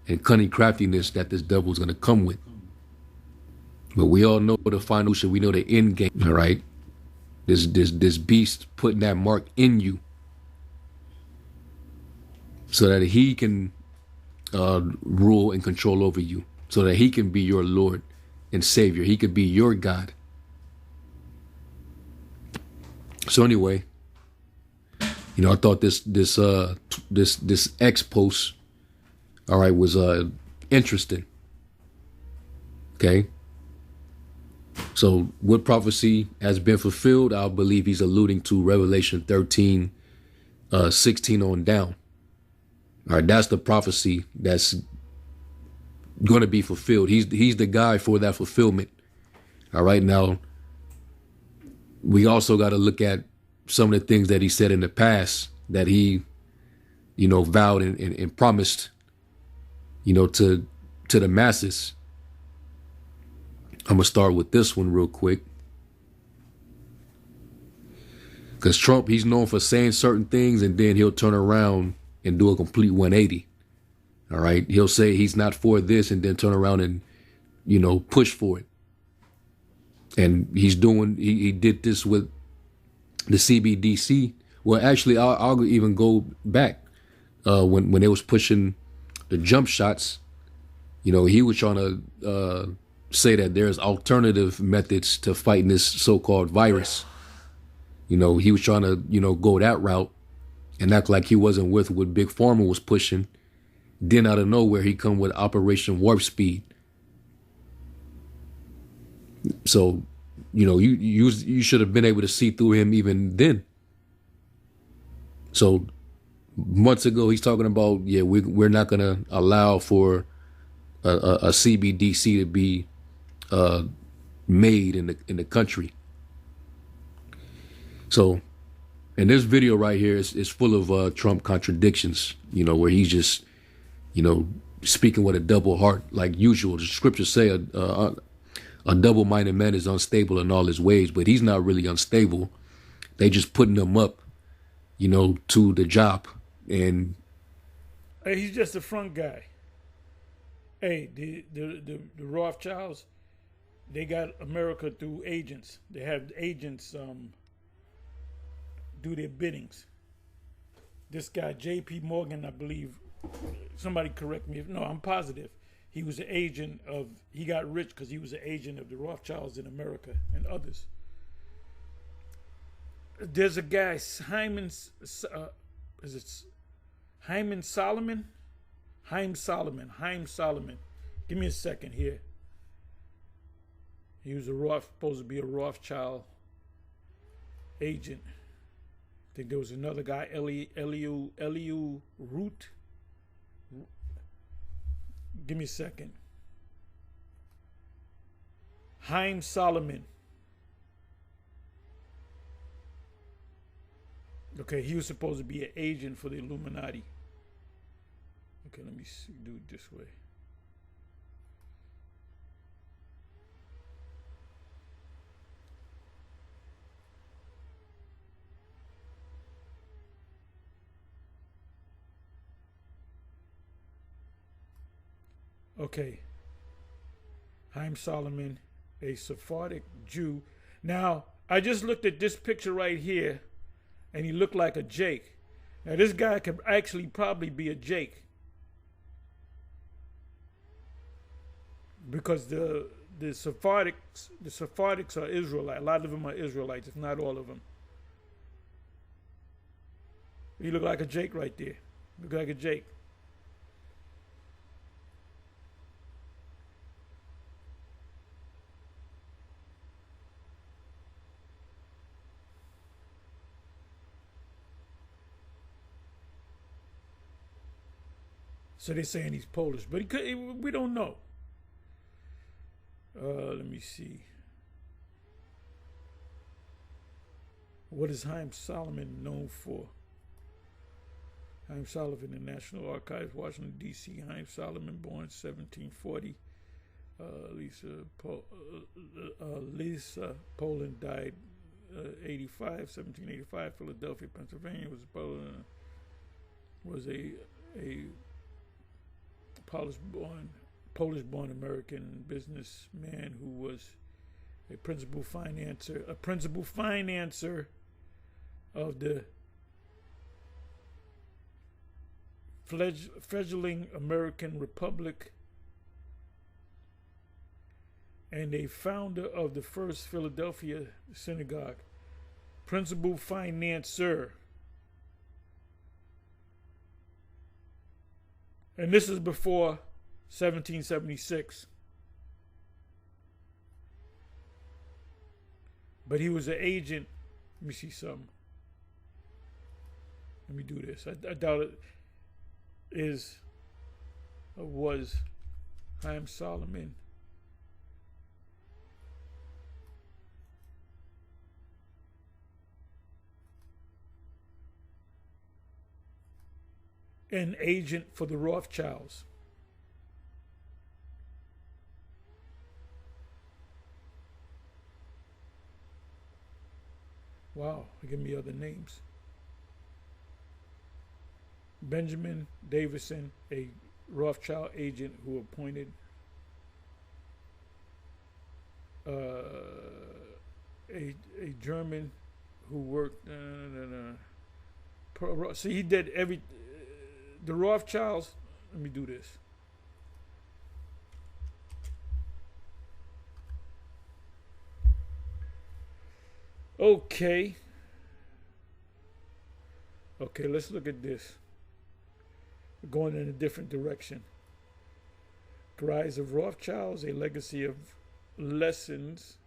and cunning craftiness that this devil is going to come with. But we all know the final solution. We know the end game, all right? This beast putting that mark in you so that he can rule and control over you, so that he can be your Lord and Savior. He could be your God. So anyway, I thought this X post, all right, was interesting. Okay. So what prophecy has been fulfilled? I believe he's alluding to Revelation 13, 16 on down. All right, that's the prophecy that's going to be fulfilled. He's the guy for that fulfillment. All right, now we also got to look at some of the things that he said in the past that he, vowed and promised, to the masses. I'm going to start with this one real quick. Because Trump, he's known for saying certain things and then he'll turn around and do a complete 180. All right. He'll say he's not for this and then turn around and, push for it. And he did this with the CBDC. Well, actually, I'll even go back when they was pushing the jump shots. He was trying to say that there's alternative methods to fighting this so-called virus. He was trying to, go that route and act like he wasn't with what Big Pharma was pushing Then out of nowhere, he come with Operation Warp Speed. So, you should have been able to see through him even then. So months ago, he's talking about, we're not going to allow for a CBDC to be made in the country. So, and this video right here is full of Trump contradictions, where he's just, speaking with a double heart like usual. The scriptures say a double-minded man is unstable in all his ways, but he's not really unstable. They just putting him up, to the job. And hey, he's just a front guy. Hey, the Rothschilds, they got America through agents. They have agents do their biddings. This guy, J.P. Morgan, I believe, somebody correct me. No, I'm positive. He was an agent of, he got rich because he was an agent of the Rothschilds in America and others. There's a guy, Hyman Solomon? Haim Solomon. Give me a second here. He was supposed to be a Rothschild agent. I think there was another guy, Eliu Root. Give me a second. Haim Solomon. Okay, he was supposed to be an agent for the Illuminati. Okay, let me do it this way. Okay. Haim Solomon, a Sephardic Jew. Now, I just looked at this picture right here, and he looked like a Jake. Now, this guy could actually probably be a Jake. Because the Sephardics are Israelite. A lot of them are Israelites, if not all of them. He look like a Jake right there. Look like a Jake. So they're saying he's Polish, but we don't know. Let me see. What is Haim Solomon known for? Haim Solomon in the National Archives, Washington, D.C. Haim Solomon, born 1740. Lisa Poland, died 1785. Philadelphia, Pennsylvania. Was a Polish-born American businessman who was a principal financer of the fledgling American Republic and a founder of the first Philadelphia synagogue. Principal financier. And this is before 1776. But he was an agent. Let me see something. Let me do this. I doubt it is or was Haim Solomon. An agent for the Rothschilds. Wow, give me other names. Benjamin Davison, a Rothschild agent who appointed a German who worked. See, he did every. The Rothschilds. Let me do this. Okay. Okay, let's look at this. going in a different direction. Rise of Rothschilds, a legacy of lessons.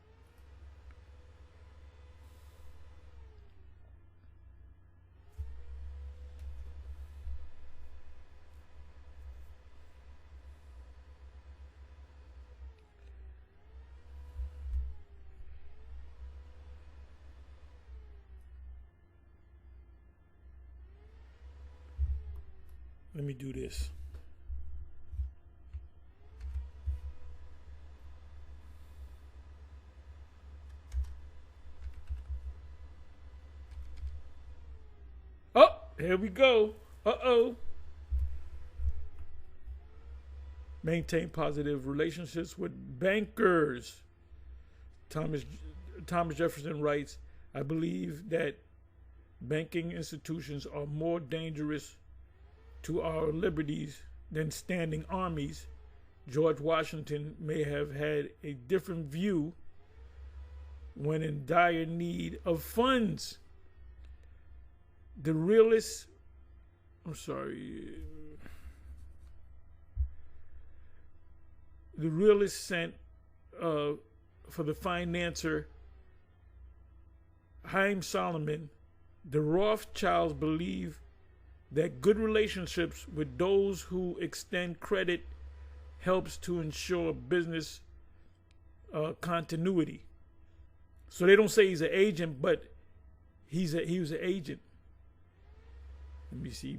Let me do this. Oh, here we go. Uh-oh. Maintain positive relationships with bankers. Thomas Jefferson writes, I believe that banking institutions are more dangerous to our liberties than standing armies. George Washington may have had a different view when in dire need of funds. The realist sent for the financier Haym Salomon. The Rothschilds believe that good relationships with those who extend credit helps to ensure business continuity. So they don't say he's an agent, but he was an agent. Let me see.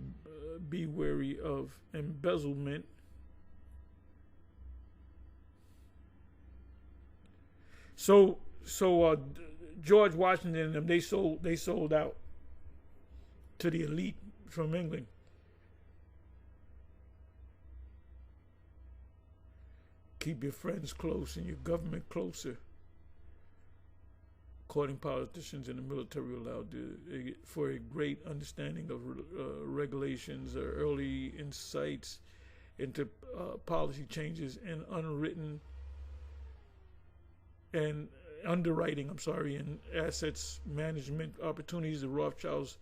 Be wary of embezzlement. So George Washington and them, they sold out to the elite from England. Keep your friends close and your government closer. Courting politicians and the military allowed for a great understanding of regulations or early insights into policy changes and underwriting, and assets management opportunities. The Rothschilds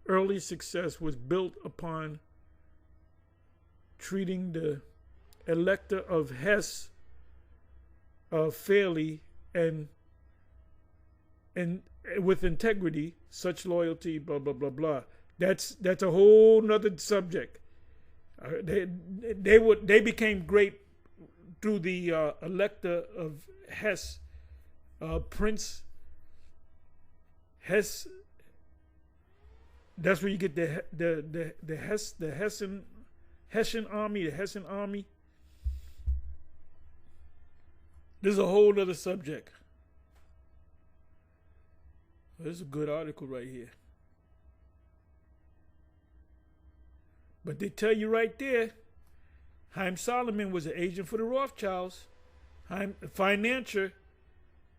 early success was built upon treating the elector of Hesse fairly and with integrity, such loyalty, blah blah blah blah. That's a whole nother subject. They became great through the elector of Hesse, Prince Hesse. That's where you get the Hessian army, the Hessian army. This is a whole other subject. This is a good article right here. But they tell you right there, Haym Salomon was an agent for the Rothschilds, a financier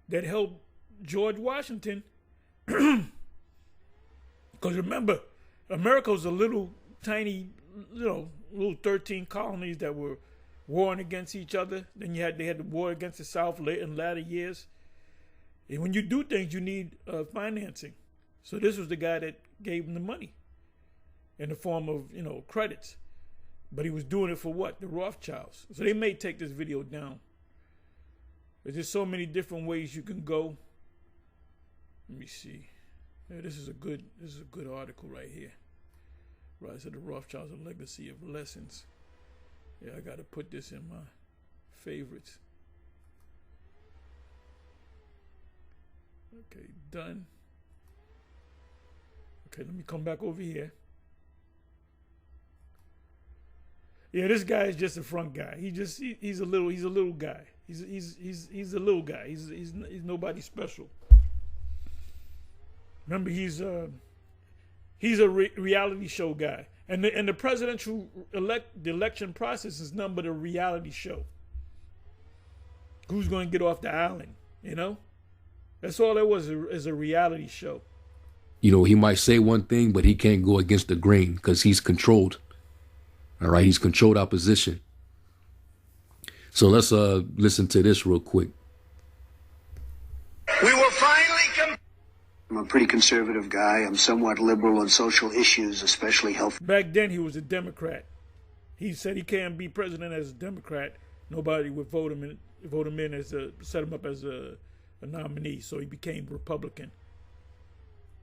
that helped George Washington. Because remember, America was a little tiny, little 13 colonies that were warring against each other. Then they had the war against the South in latter years. And when you do things, you need financing. So this was the guy that gave him the money in the form of, credits. But he was doing it for what? The Rothschilds. So they may take this video down. There's just so many different ways you can go. Let me see. Yeah, this is a good article right here. Rise of the Rothschilds, a legacy of lessons. Yeah, I got to put this in my favorites. Okay, done. Okay, let me come back over here. Yeah, this guy is just a front guy. He's a little guy. He's a little guy. He's nobody special. Remember, he's a reality show guy, and the presidential election process is nothing but a reality show. Who's going to get off the island? That's all it was, is a reality show. He might say one thing, but he can't go against the grain because he's controlled. All right, he's controlled opposition. So let's listen to this real quick. We will finally I'm a pretty conservative guy. I'm somewhat liberal on social issues, especially health. Back then, he was a Democrat. He said he can't be president as a Democrat. Nobody would vote him in as set him up as a nominee. So he became Republican.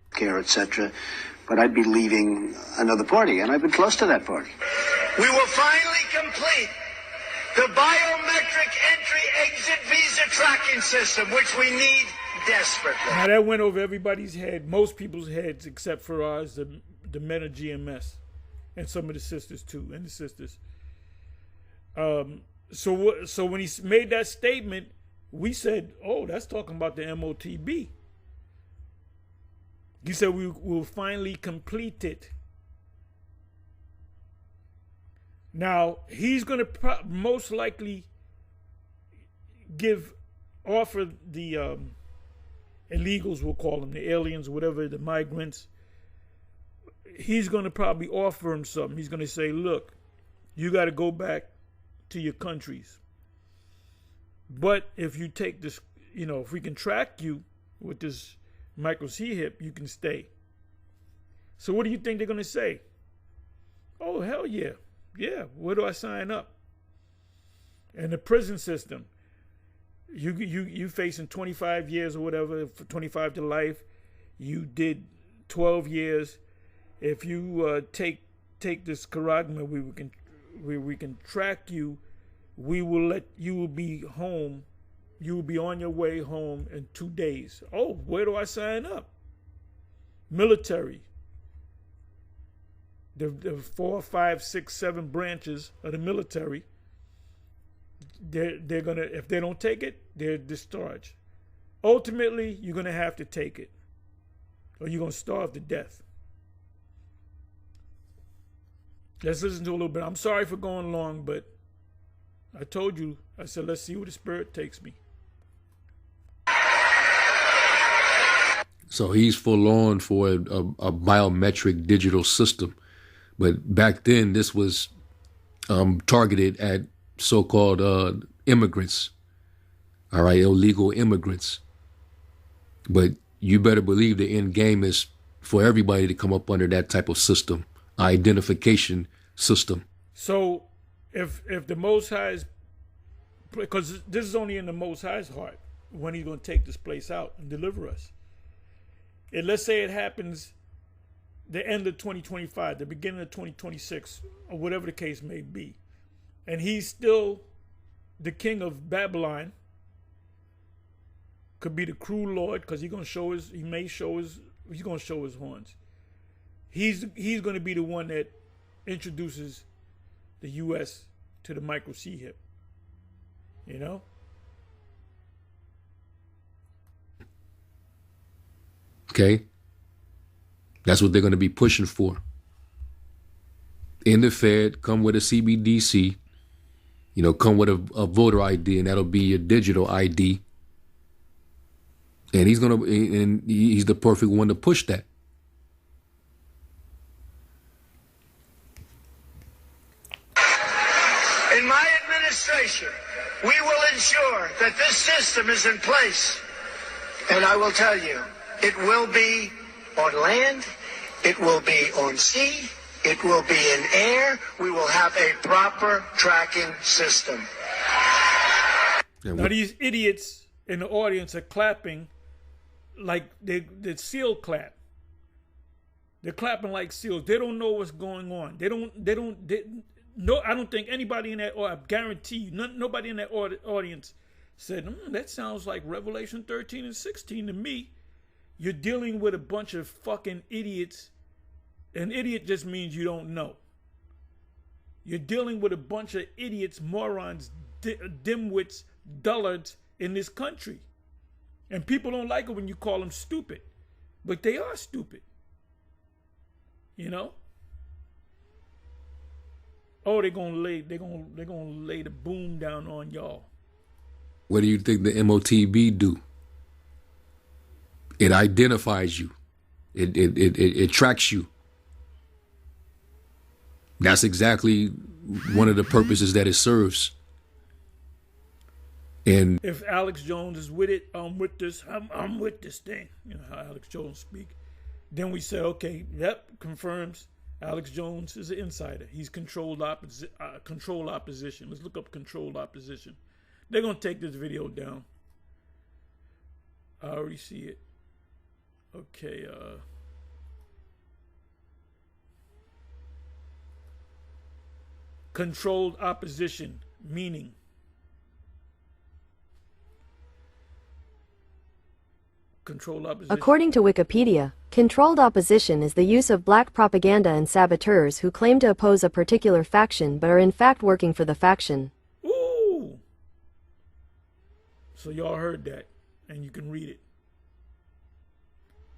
Care, etc. But I'd be leaving another party, and I've been close to that party. We will finally complete the biometric entry-exit visa tracking system, which we need desperately. Now that went over everybody's head, most people's heads, except for ours, the men of GMS, and some of the sisters too, and the sisters. So when he made that statement, we said, "Oh, that's talking about the MOTB." He said we will finally complete it. Now he's going to most likely offer the illegals, we'll call them, the aliens, whatever, the migrants. He's going to probably offer them something. He's going to say, "Look, you got to go back to your countries. But if you take this, if we can track you with this micro C-hip, you can stay." So what do you think they're going to say? "Oh, hell yeah. Yeah, where do I sign up?" And the prison system, you facing 25 years or whatever, 25 to life. You did 12 years. If you take this charagma, we can track you. You will be home. You will be on your way home in 2 days. Oh, where do I sign up? Military. The 4, 5, 6, 7 branches of the military. They're gonna, if they don't take it, they're discharged. Ultimately, you're gonna have to take it, or you're gonna starve to death. Let's listen to a little bit. I'm sorry for going long, but I told you. I said, let's see where the spirit takes me. So he's full on for a biometric digital system. But back then, this was targeted at so-called immigrants, all right, illegal immigrants. But you better believe the end game is for everybody to come up under that type of system, identification system. So if the Most High's, because this is only in the Most High's heart when he's going to take this place out and deliver us. And let's say it happens the end of 2025, the beginning of 2026, or whatever the case may be. And he's still the king of Babylon. Could be the cruel lord, because he's going to show his horns. He's going to be the one that introduces the U.S. to the micro C-hip. Okay. That's what they're going to be pushing for. In the Fed, come with a CBDC, come with a voter ID, and that'll be your digital ID. And he's the perfect one to push that. In my administration, we will ensure that this system is in place. And I will tell you, it will be on land, it will be on sea, it will be in air. We will have a proper tracking system. Now these idiots in the audience are clapping like they seal clap. They're clapping like seals. They don't know what's going on. I don't think anybody in that, or I guarantee you, nobody in that audience said, that sounds like Revelation 13 and 16 to me. You're dealing with a bunch of fucking idiots. An idiot just means you don't know. You're dealing with a bunch of idiots, morons, dimwits, dullards in this country. And people don't like it when you call them stupid. But they are stupid. Oh, they're gonna lay the boom down on y'all. What do you think the MOTB do? It identifies you. It tracks you. That's exactly one of the purposes that it serves. And if Alex Jones is with it, I'm with this. I'm with this thing. You know how Alex Jones speak. Then we say, okay, yep, confirms Alex Jones is an insider. He's controlled opposition. Let's look up controlled opposition. They're gonna take this video down. I already see it. Okay. Controlled opposition, meaning. Controlled opposition. According to Wikipedia, controlled opposition is the use of black propaganda and saboteurs who claim to oppose a particular faction but are in fact working for the faction. Ooh! So y'all heard that, and you can read it.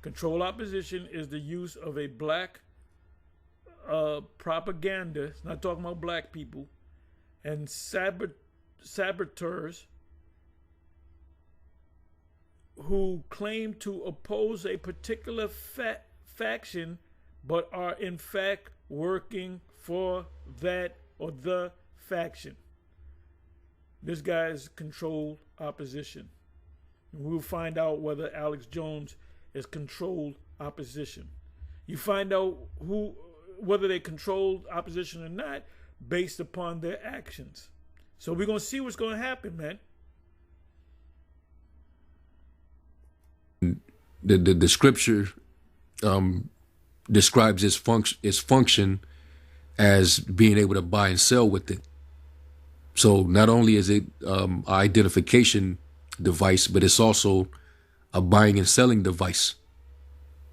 Controlled opposition is the use of a black propaganda, it's not talking about black people, and saboteurs who claim to oppose a particular faction but are in fact working for that or the faction. This guy is controlled opposition. We'll find out whether Alex Jones is controlled opposition. You find out whether they controlled opposition or not based upon their actions. So we're going to see what's going to happen, man. The scripture describes its function as being able to buy and sell with it. So not only is it an identification device, but it's also a buying and selling device.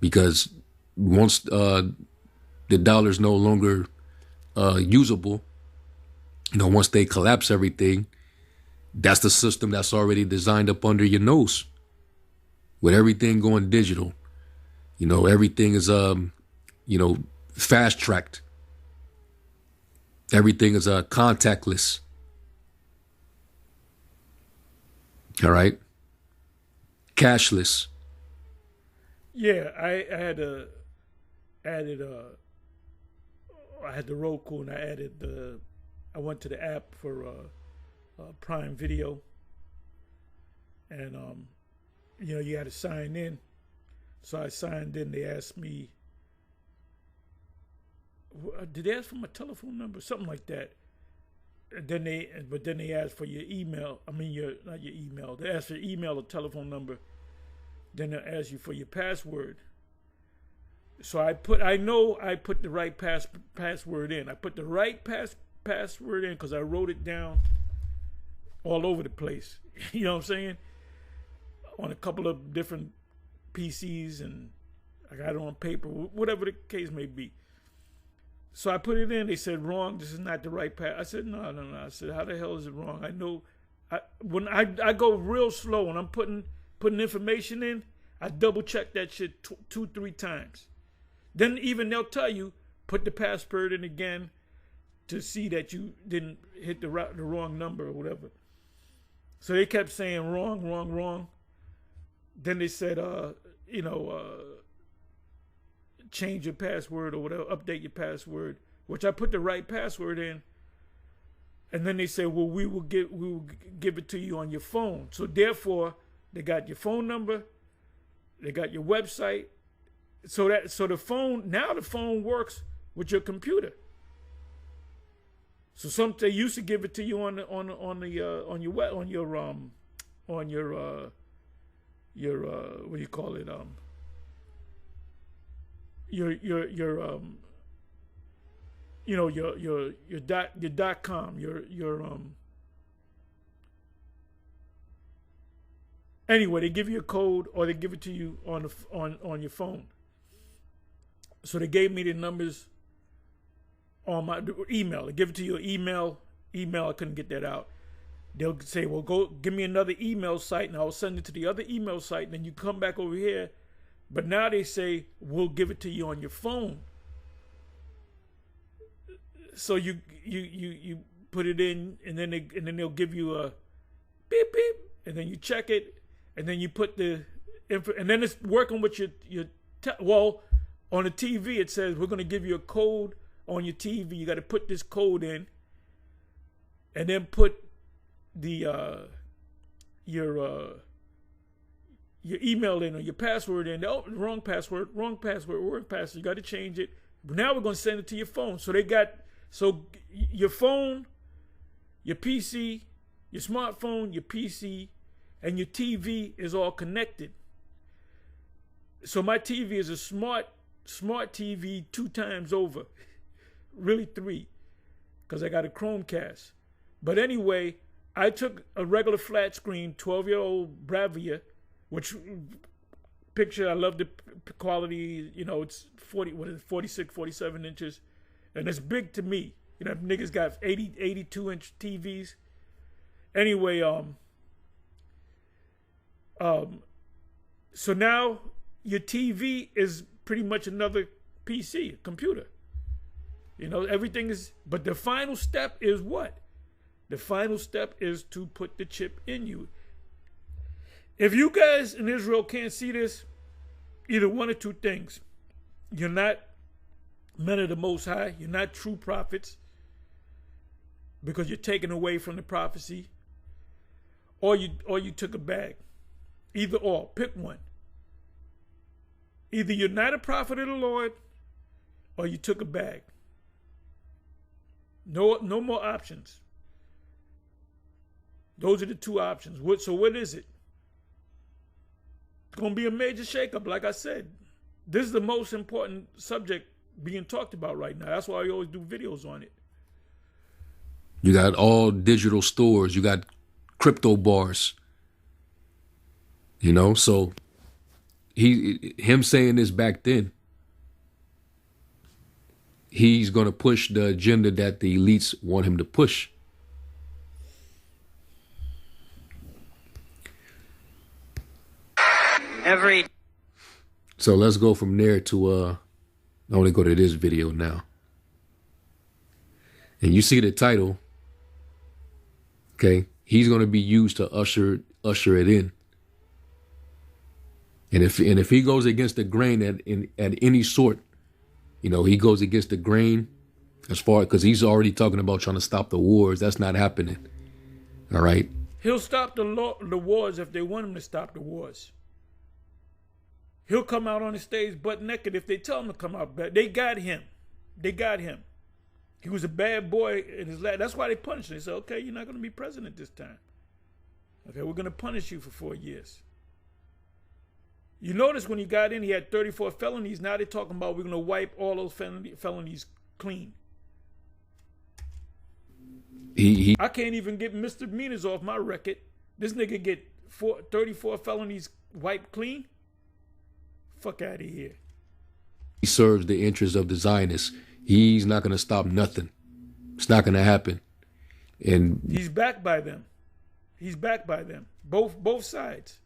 Because once the dollar's no longer usable, once they collapse everything, that's the system that's already designed up under your nose. With everything going digital, everything is fast tracked. Everything is contactless. All right, cashless. Yeah, I had the Roku, and I went to the app for Prime Video, and you had to sign in. So I signed in. They asked me, did they ask for my telephone number? Something like that. And then they asked for your email. I mean, not your email. They asked for your email or telephone number. Then they'll ask you for your password. So I put the right password in. I put the right password in because I wrote it down all over the place. You know what I'm saying? On a couple of different PCs, and I got it on paper, whatever the case may be. So I put it in. They said, wrong. This is not the right pass. I said, no. I said, how the hell is it wrong? I know. When I go real slow when I'm putting information in, I double check that shit 2-3 times. Then even they'll tell you, put the password in again to see that you didn't hit the wrong number or whatever. So they kept saying wrong. Then they said, change your password or whatever, update your password, which I put the right password in. And then they said, well, we will give it to you on your phone. So therefore, they got your phone number, they got your website. So the phone works with your computer. So they used to give it to you on your what do you call it, your .com, anyway, they give you a code or they give it to you on your phone. So they gave me the numbers on my email. They give it to your email. I couldn't get that out. They'll say, well, go give me another email site, and I'll send it to the other email site, and then you come back over here. But now they say, we'll give it to you on your phone. So you put it in, and then they'll give you a beep beep, and then you check it, and then you put the info, and then it's working with on the TV it says we're going to give you a code on your TV. You got to put this code in, and then put the your email in or your password in. Oh, wrong password, wrong password. You got to change it. But now we're going to send it to your phone. So your phone, your PC, your smartphone, your PC, and your TV is all connected. So my TV is a smart TV 2 times over. Really 3, because I got a Chromecast. But anyway, I took a regular flat screen 12-year-old Bravia, which picture, I love the quality, it's 46, 47 inches. And it's big to me. Niggas got 82-inch TVs. Anyway, so now your TV is pretty much another PC, a computer. Everything is, but the final step is what? The final step is to put the chip in you. If you guys in Israel can't see this, either one or two things. You're not men of the Most High. You're not true prophets, because you're taken away from the prophecy. Or you took a bag. Either or. Pick one. Either you're not a prophet of the Lord, or you took a bag. No more options. Those are the 2 options. So what is it? It's going to be a major shakeup, like I said. This is the most important subject being talked about right now. That's why I always do videos on it. You got all digital stores. You got crypto bars. So him saying this back then, he's going to push the agenda that the elites want him to push. So let's go from there to I want to go to this video now. And you see the title. Okay, he's going to be used to usher it in. And if he goes against the grain at any sort, he goes against the grain as far, because he's already talking about trying to stop the wars. That's not happening. All right. He'll stop the wars if they want him to stop the wars. He'll come out on the stage butt naked if they tell him to come out. They got him. He was a bad boy in his life. That's why they punished him. They said, okay, you're not going to be president this time. Okay, we're going to punish you for 4 years. You notice when he got in, he had 34 felonies. Now they're talking about we're going to wipe all those felonies clean. I can't even get misdemeanors off my record. This nigga get 34 felonies wiped clean? Fuck out of here. He serves the interests of the Zionists. He's not going to stop nothing. It's not going to happen. And he's backed by them. Both sides.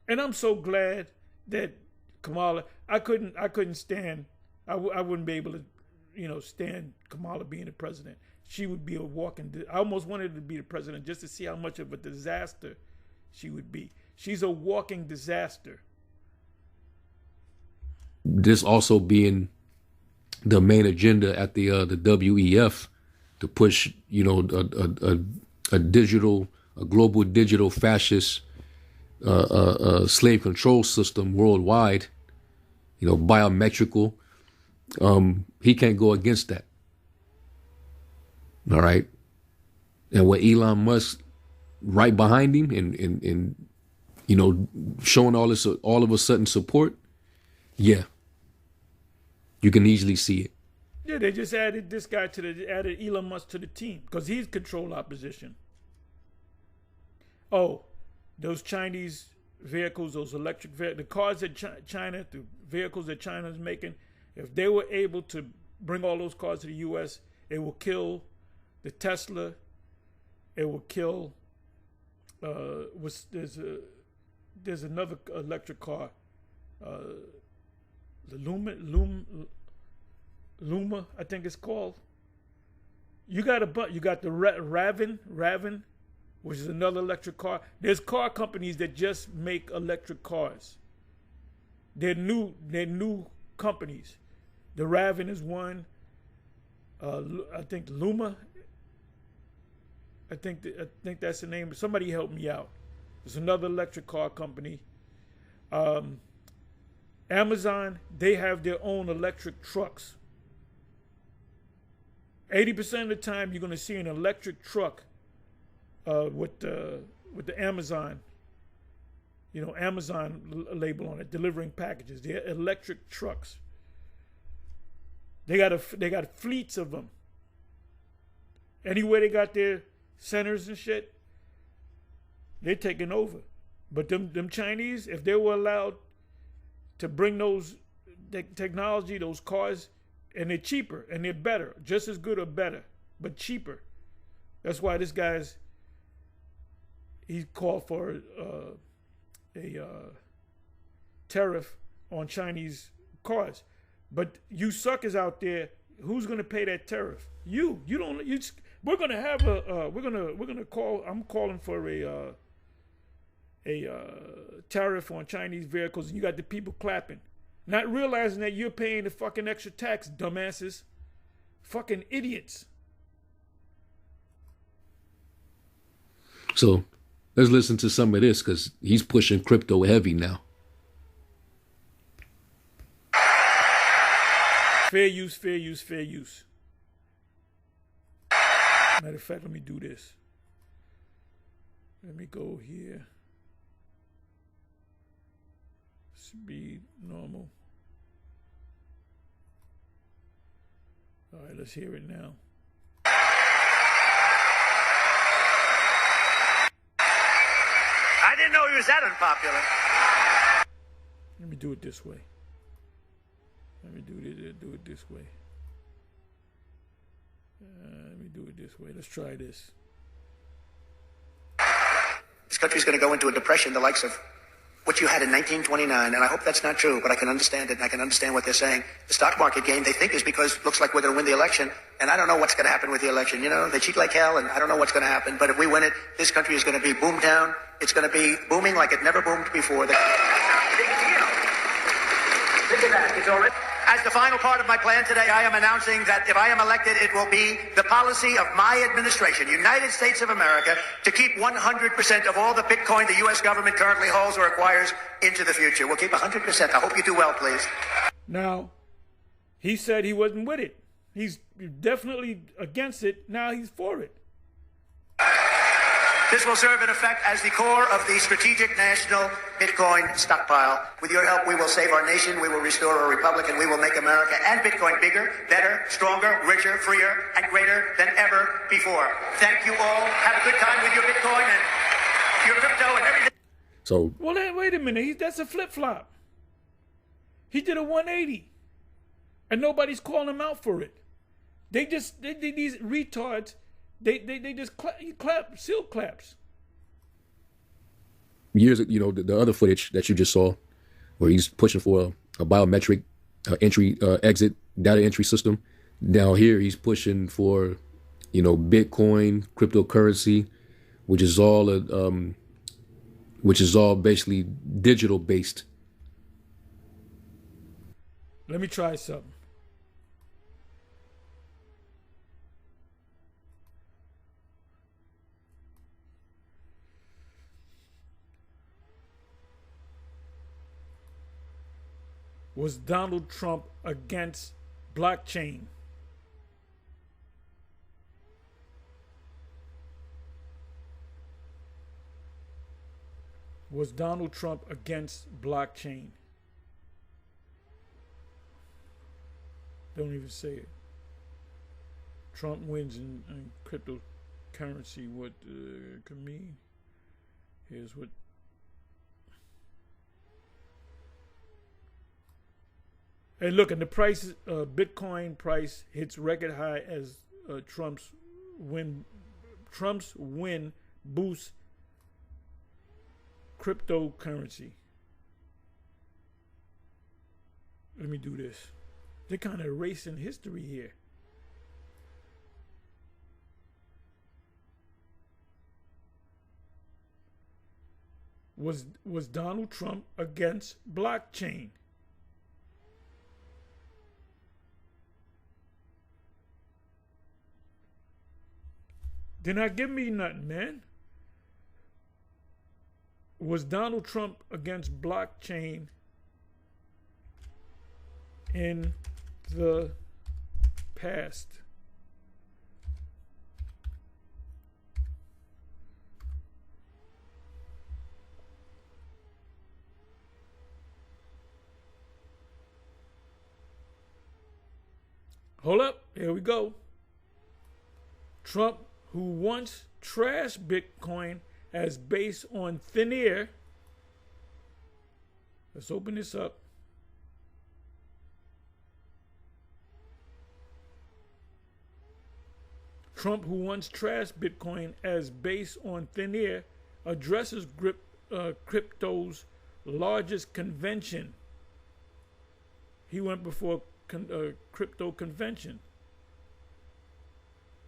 And I'm so glad that Kamala, I couldn't stand, I wouldn't be able to, stand Kamala being the president. She would be a walking, I almost wanted her to be the president just to see how much of a disaster she would be. She's a walking disaster. This also being the main agenda at the WEF to push, a global digital fascist slave control system worldwide, biometrical. He can't go against that. All right. And with Elon Musk right behind him and showing all of a sudden support, yeah, you can easily see it. Yeah, they just added this guy added Elon Musk to the team because he's controlled opposition. Oh, those Chinese vehicles, those electric vehicles, the cars that China, the vehicles that China is making, if they were able to bring all those cars to the U.S., it will kill the Tesla. It will kill. There's another electric car, the Luma, I think it's called. You got the Raven, which is another electric car. There's car companies that just make electric cars. They're new companies. The Raven is one. I think Luma. I think that's the name. Somebody help me out. There's another electric car company. Amazon, they have their own electric trucks. 80% of the time, you're going to see an electric truck with the Amazon, Amazon label on it, delivering packages. They're electric trucks. They got fleets of them. Anywhere they got their centers and shit, they're taking over. But them Chinese, if they were allowed to bring those technology, those cars, and they're cheaper and they're better, just as good or better, but cheaper. That's why this guy's, he called for a tariff on Chinese cars. But you suckers out there, who's gonna pay that tariff? You don't. We're gonna have we're gonna call. I'm calling for a tariff on Chinese vehicles, and you got the people clapping, not realizing that you're paying the fucking extra tax, dumbasses, fucking idiots. So let's listen to some of this, because he's pushing crypto heavy now. Fair use, fair use, fair use. Matter of fact, let me do this. Let me go here. Speed, normal. All right, let's hear it now. I didn't know he was that unpopular. Let me do it this way. Let me do it this way. Let me do it this way. Let's try this. This country's going to go into a depression the likes of what you had in 1929, and I hope that's not true, but I can understand it, and I can understand what they're saying. The stock market gain, they think, is because it looks like we're going to win the election, and I don't know what's going to happen with the election. They cheat like hell, and I don't know what's going to happen, but if we win it, this country is going to be boomtown. It's going to be booming like it never boomed before. Big deal. Look at that. It's already... As the final part of my plan today, I am announcing that if I am elected, it will be the policy of my administration, United States of America, to keep 100% of all the Bitcoin the U.S. government currently holds or acquires into the future. We'll keep 100%. I hope you do well, please. Now, he said he wasn't with it. He's definitely against it. Now he's for it. This will serve in effect as the core of the strategic national Bitcoin stockpile. With your help, we will save our nation, we will restore our republic, and we will make America and Bitcoin bigger, better, stronger, richer, freer, and greater than ever before. Thank you all. Have a good time with your Bitcoin and your crypto and everything. So, well, wait a minute. That's a flip-flop. He did a 180, and nobody's calling him out for it. These retards. They just clap, seal claps. Years, the other footage that you just saw, where he's pushing for a biometric exit data entry system. Now here he's pushing for, Bitcoin, cryptocurrency, which is all basically digital based. Let me try something. Was Donald Trump against blockchain? Was Donald Trump against blockchain? Don't even say it. Trump wins in cryptocurrency. What could mean? Here's what. Hey, look, and the price, Bitcoin price hits record high as Trump's win boosts cryptocurrency. Let me do this. They're kind of erasing history here. Was Donald Trump against blockchain? Did not give me nothing, man. Was Donald Trump against blockchain in the past? Hold up, here we go. Trump, who once trashed Bitcoin as based on thin air. Let's open this up. Trump, who once trashed Bitcoin as based on thin air, addresses crypto's largest convention. He went before a crypto convention.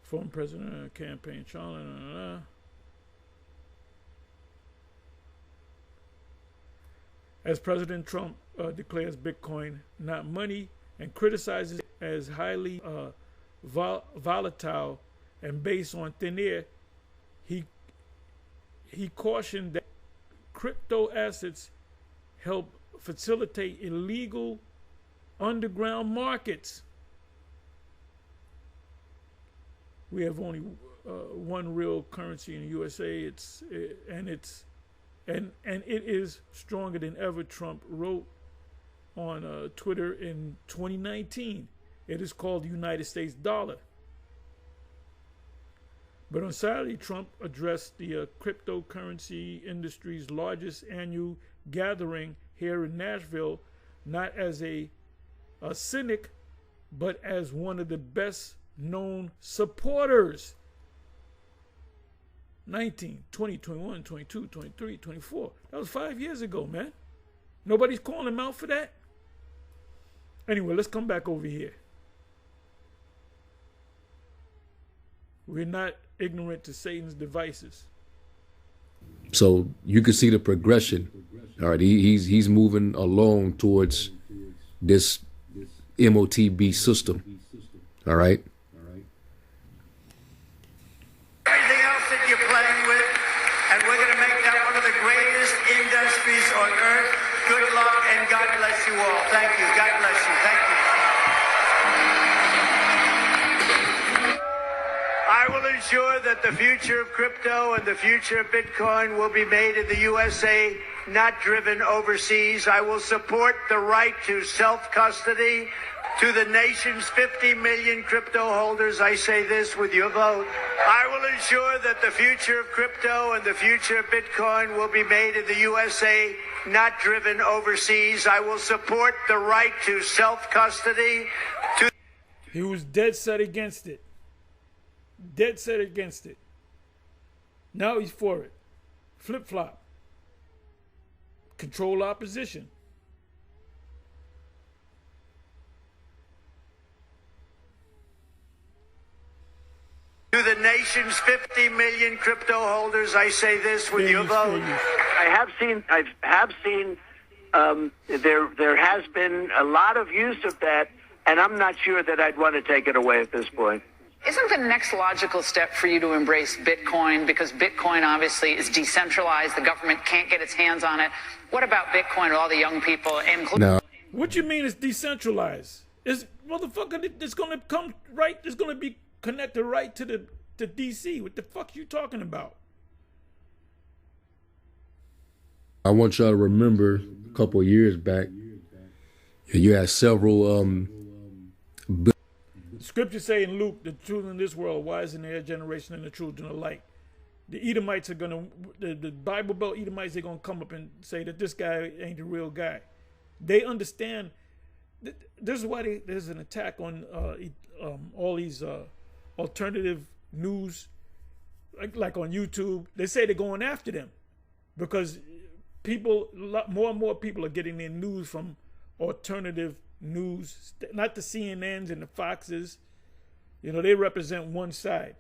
Former president campaign, Charlotte. As President Trump declares Bitcoin not money and criticizes it as highly volatile and based on thin air, he cautioned that crypto assets help facilitate illegal underground markets. We have only one real currency in the USA. And it is stronger than ever, Trump wrote on Twitter in 2019. It is called the United States dollar. But on Saturday, Trump addressed the cryptocurrency industry's largest annual gathering here in Nashville, not as a cynic, but as one of the best known supporters. 19, 20, 21, 22, 23, 24. That was 5 years ago, man. Nobody's calling him out for that. Anyway, let's come back over here. We're not ignorant to Satan's devices. So you can see the progression. All right, he's moving along towards this MOTB system. All right. Everything else that you're playing with, and we're going to make that one of the greatest industries on earth. Good luck, and God bless you all. Thank you. God bless you. Thank you. I will ensure that the future of crypto and the future of Bitcoin will be made in the USA, not driven overseas. I will support the right to self-custody. To the nation's 50 million crypto holders, I say this with your vote. I will ensure that the future of crypto and the future of Bitcoin will be made in the USA, not driven overseas. I will support the right to self-custody. He was dead set against it. Dead set against it. Now he's for it. Flip-flop. Control opposition. To the nation's 50 million crypto holders, I say this with your vote. I have seen there has been a lot of use of that, and I'm not sure that I'd want to take it away at this point. Isn't the next logical step for you to embrace Bitcoin? Because Bitcoin obviously is decentralized. The government can't get its hands on it. What about Bitcoin with all the young people? No. What you mean it's decentralized? It's motherfucker, it's gonna come right, it's gonna be connected right to DC. What the fuck you talking about? I want y'all to remember a couple of years back, you had several Scripture say in Luke, the children of this world, wise in their generation and the children alike. The Edomites are gonna, the Bible Belt Edomites, they're gonna come up and say that this guy ain't the real guy. They understand. This is why there's an attack on all these alternative news, like on YouTube. They say they're going after them because more and more people are getting their news from alternative news, not the CNNs and the Foxes. You know, they represent one side.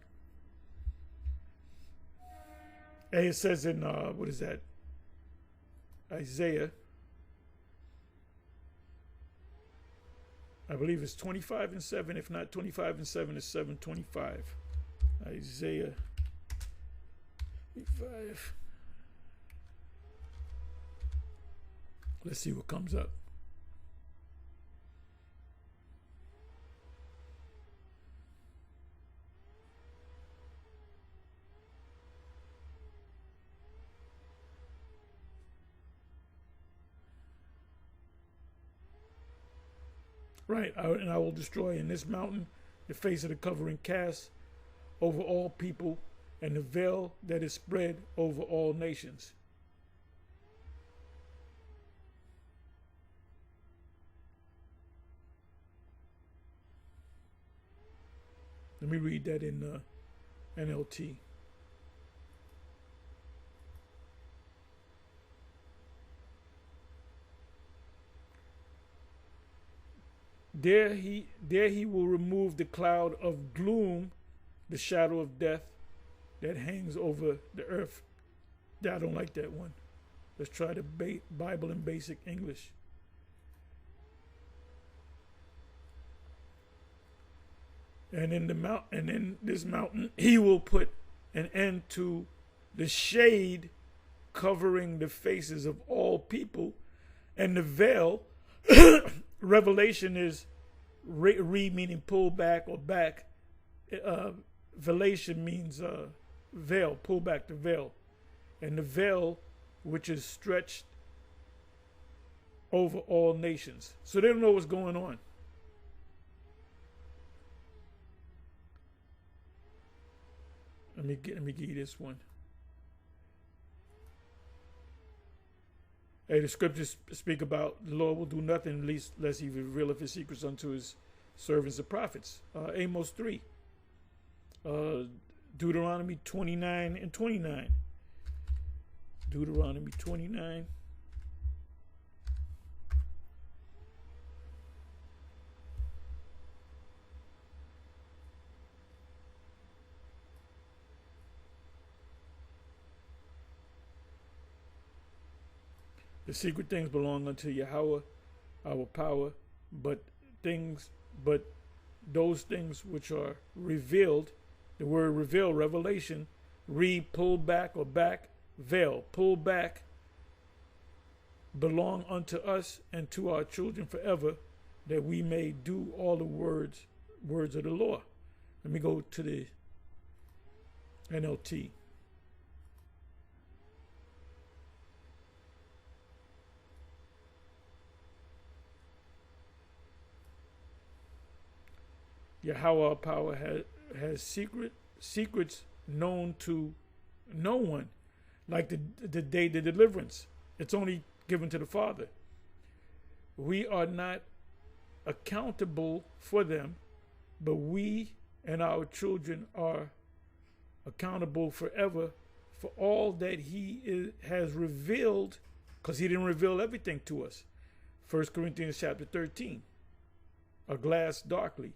And it says in what is that? Isaiah, I believe it's 25:7. If not 25:7, it's 7:25. Isaiah 5. Let's see what comes up. Right, and I will destroy in this mountain the face of the covering cast over all people, and the veil that is spread over all nations. Let me read that in NLT. There he will remove the cloud of gloom, the shadow of death that hangs over the earth. I don't like that one. Let's try the Bible in basic English. And in this mountain he will put an end to the shade covering the faces of all people, and the veil. Revelation is re meaning pull back or back. Velation means veil, pull back the veil. And the veil which is stretched over all nations. So they don't know what's going on. Let me give you this one. Hey, the scriptures speak about the Lord will do nothing lest he revealeth his secrets unto his servants the prophets. Amos 3. Deuteronomy 29 and 29. Deuteronomy 29. The secret things belong unto Yahweh, our power, but those things which are revealed, the word reveal, revelation, pull back or back, veil, pull back, belong unto us and to our children forever, that we may do all the words of the law. Let me go to the NLT. Yahweh our power has secrets known to no one, like the day of the deliverance. It's only given to the Father. We are not accountable for them, but we and our children are accountable forever for all that he has revealed, because he didn't reveal everything to us. 1 Corinthians chapter 13, a glass darkly.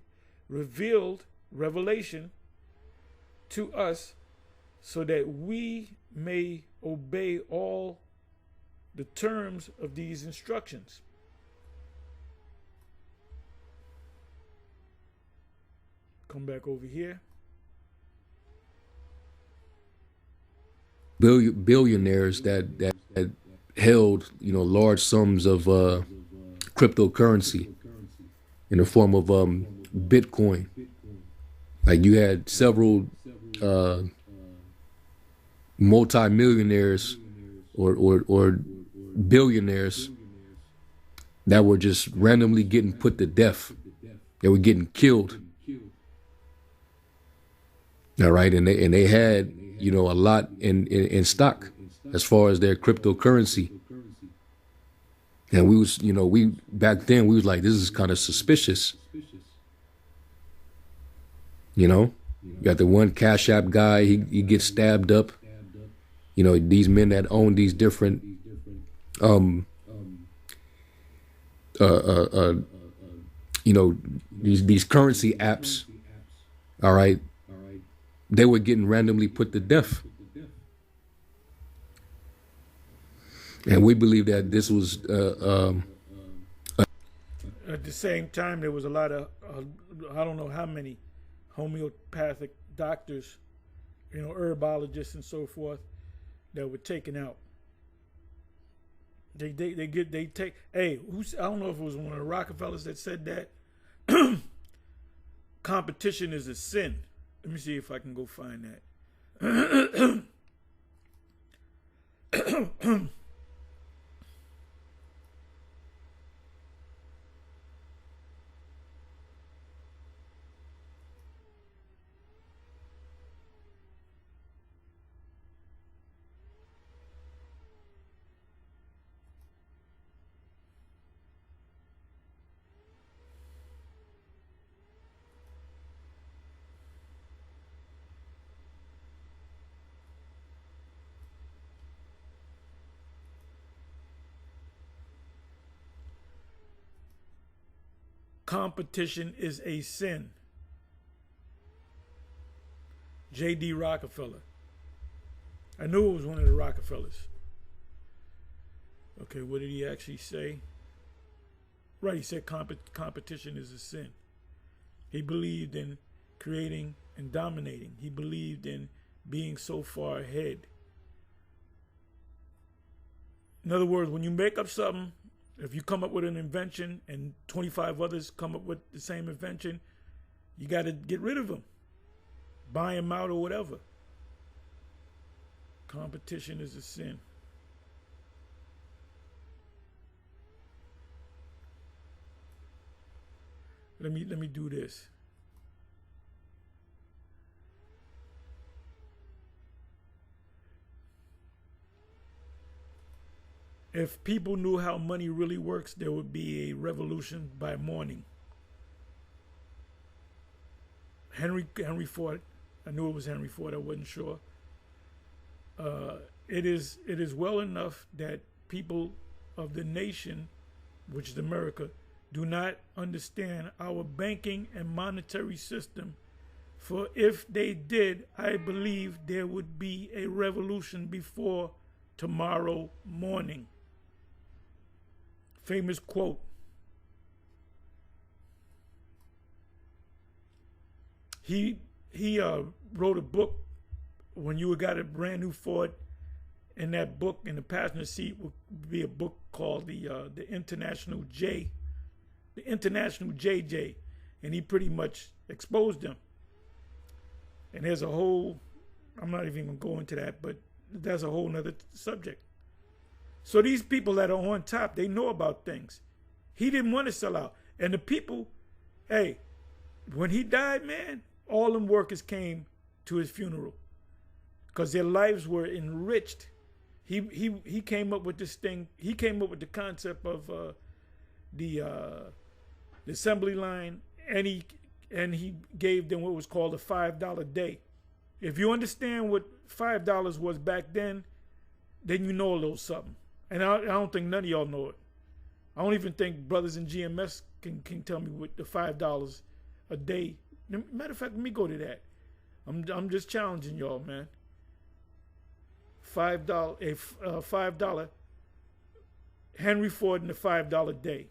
Revealed revelation to us so that we may obey all the terms of these instructions. Come back over here. Billionaires that held large sums of cryptocurrency in the form of Bitcoin. Like you had several multi-millionaires or billionaires that were just randomly getting put to death. They were getting killed. All right, and they had a lot in stock as far as their cryptocurrency. And we back then we was like, this is kind of suspicious. You got the one Cash App guy, he gets stabbed up. These men that own these different these currency apps, all right, they were getting randomly put to death. And we believe that this was at the same time, there was a lot of I don't know how many homeopathic doctors herbologists and so forth that were taken out. They take. Hey, I don't know if it was one of the Rockefellers that said that. Competition is a sin. Let me see if I can go find that. Competition is a sin. J.D. Rockefeller. I knew it was one of the Rockefellers. Okay, what did he actually say? Right, he said competition is a sin. He believed in creating and dominating. He believed in being so far ahead. In other words, when you make up something, if you come up with an invention and 25 others come up with the same invention, you got to get rid of them. Buy them out or whatever. Competition is a sin. Let me do this. If people knew how money really works, there would be a revolution by morning. Henry Ford. I knew it was Henry Ford. I wasn't sure. It is well enough that people of the nation, which is America, do not understand our banking and monetary system. For if they did, I believe there would be a revolution before tomorrow morning. Famous quote. He wrote a book when you got a brand new Ford. In that book, in the passenger seat, would be a book called the International J, the International JJ, and he pretty much exposed them. And there's a whole, I'm not even gonna go into that, but that's a whole nother subject. So these people that are on top, they know about things. He didn't want to sell out. And the people, hey, when he died, man, all them workers came to his funeral because their lives were enriched. He came up with this thing. He came up with the concept of the assembly line, and he gave them what was called a $5 day. If you understand what $5 was back then you know a little something. And I don't think none of y'all know it. I don't even think brothers in GMS can tell me what the $5 a day. Matter of fact, let me go to that. I'm just challenging y'all, man. $5 Henry Ford and the $5 day.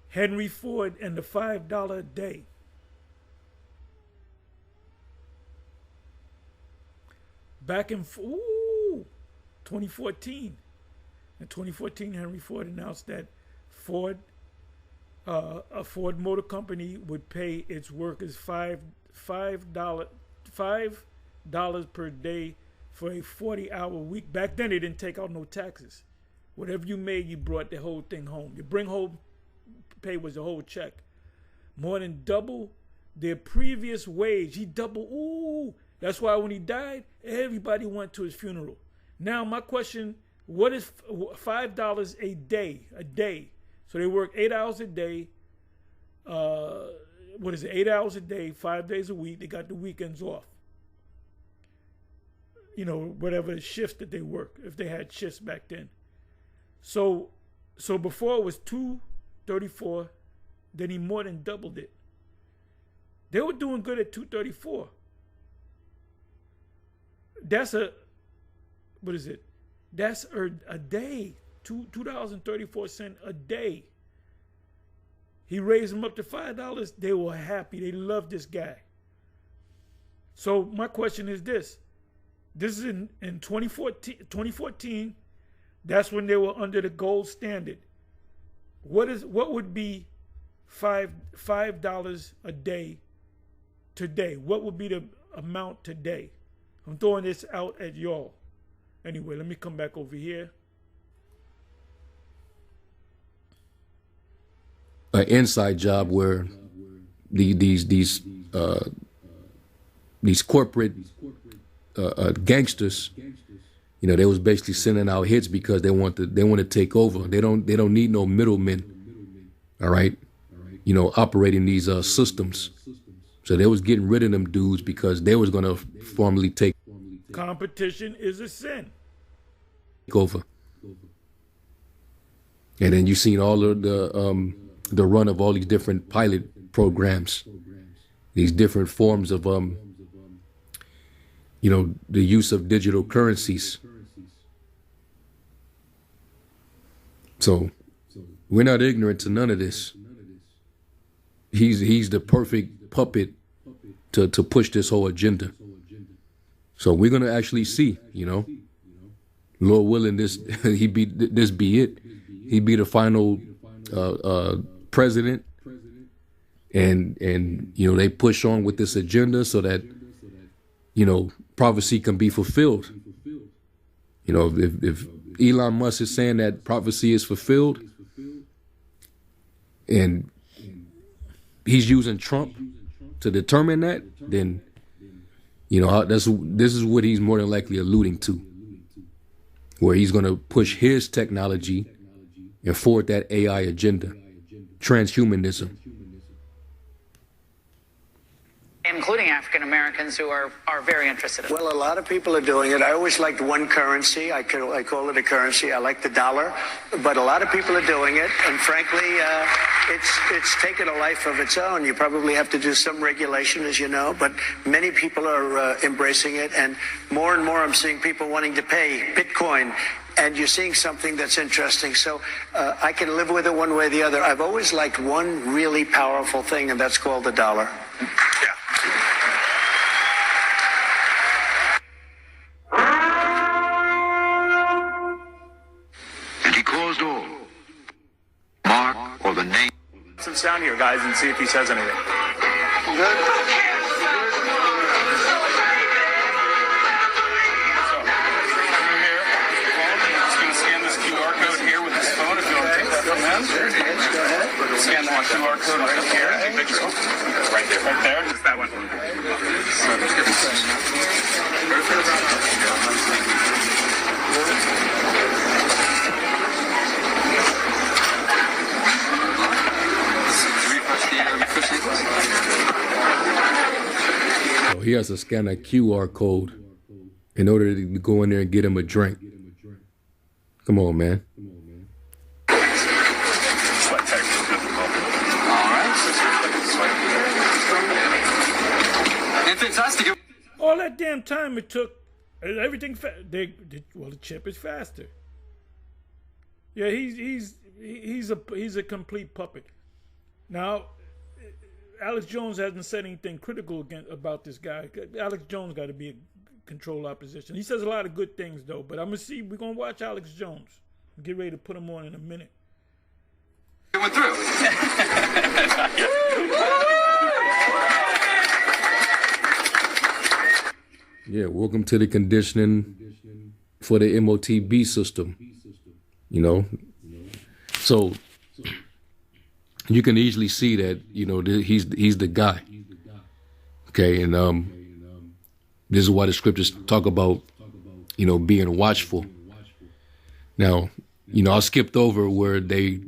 Henry Ford and the $5 day. Back in 2014. In 2014, Henry Ford announced that a Ford Motor Company would pay its workers $5 per day for a 40-hour week. Back then, they didn't take out no taxes. Whatever you made, you brought the whole thing home. Your bring home pay was the whole check. More than double their previous wage. He doubled. That's why when he died, everybody went to his funeral. Now, my question, what is $5 a day? So they work 8 hours a day. 8 hours a day, 5 days a week. They got the weekends off. Whatever the shifts that they work, if they had shifts back then. So before it was $2.34, then he more than doubled it. They were doing good at $2.34. That's That's a day, $2.34 a day. He raised them up to $5. They were happy. They loved this guy. So my question is this. This is in 2014. That's when they were under the gold standard. What would be $5 a day today? What would be the amount today? I'm throwing this out at y'all. Anyway, let me come back over here. An inside job where these corporate gangsters, you know, they was basically sending out hits because they want to take over. They don't need no middlemen, all right? You know, operating these systems. So they was getting rid of them dudes because they was gonna formally take Competition is a sin. over. And then you seen all of the run of all these different pilot programs, these different forms of you know, the use of digital currencies. So we're not ignorant to none of this. He's the perfect puppet to push this whole agenda. So we're gonna actually see, you know, Lord willing, this be it. He be the final president, and you know, they push on with this agenda so that, you know, prophecy can be fulfilled. You know, if Elon Musk is saying that prophecy is fulfilled, and he's using Trump to determine that, then, you know, this is what he's more than likely alluding to, where he's going to push his technology and forward that AI agenda, transhumanism. Including African Americans who are very interested in it. Well, a lot of people are doing it. I always liked one currency. I call it a currency. I like the dollar. But a lot of people are doing it. And frankly, it's taken a life of its own. You probably have to do some regulation, as you know. But many people are embracing it. And more I'm seeing people wanting to pay Bitcoin. And you're seeing something that's interesting. So I can live with it one way or the other. I've always liked one really powerful thing, and that's called the dollar. Yeah. And he caused all, mark or the name. Some sound here, guys, and see if he says anything. Good. Scan the QR code right here. Right there. Right there. Just that one. So he has to scan a QR code in order to go in there and get him a drink. Come on, man. All that damn time it took, everything. The chip is faster. Yeah, he's a complete puppet. Now, Alex Jones hasn't said anything critical about this guy. Alex Jones got to be a controlled opposition. He says a lot of good things though. But we're gonna watch Alex Jones. Get ready to put him on in a minute. It went through. Yeah, welcome to the conditioning for the MOTB system. You know, so you can easily see that, you know, he's the guy. Okay, and this is why the scriptures talk about, you know, being watchful. Now, you know, I skipped over where the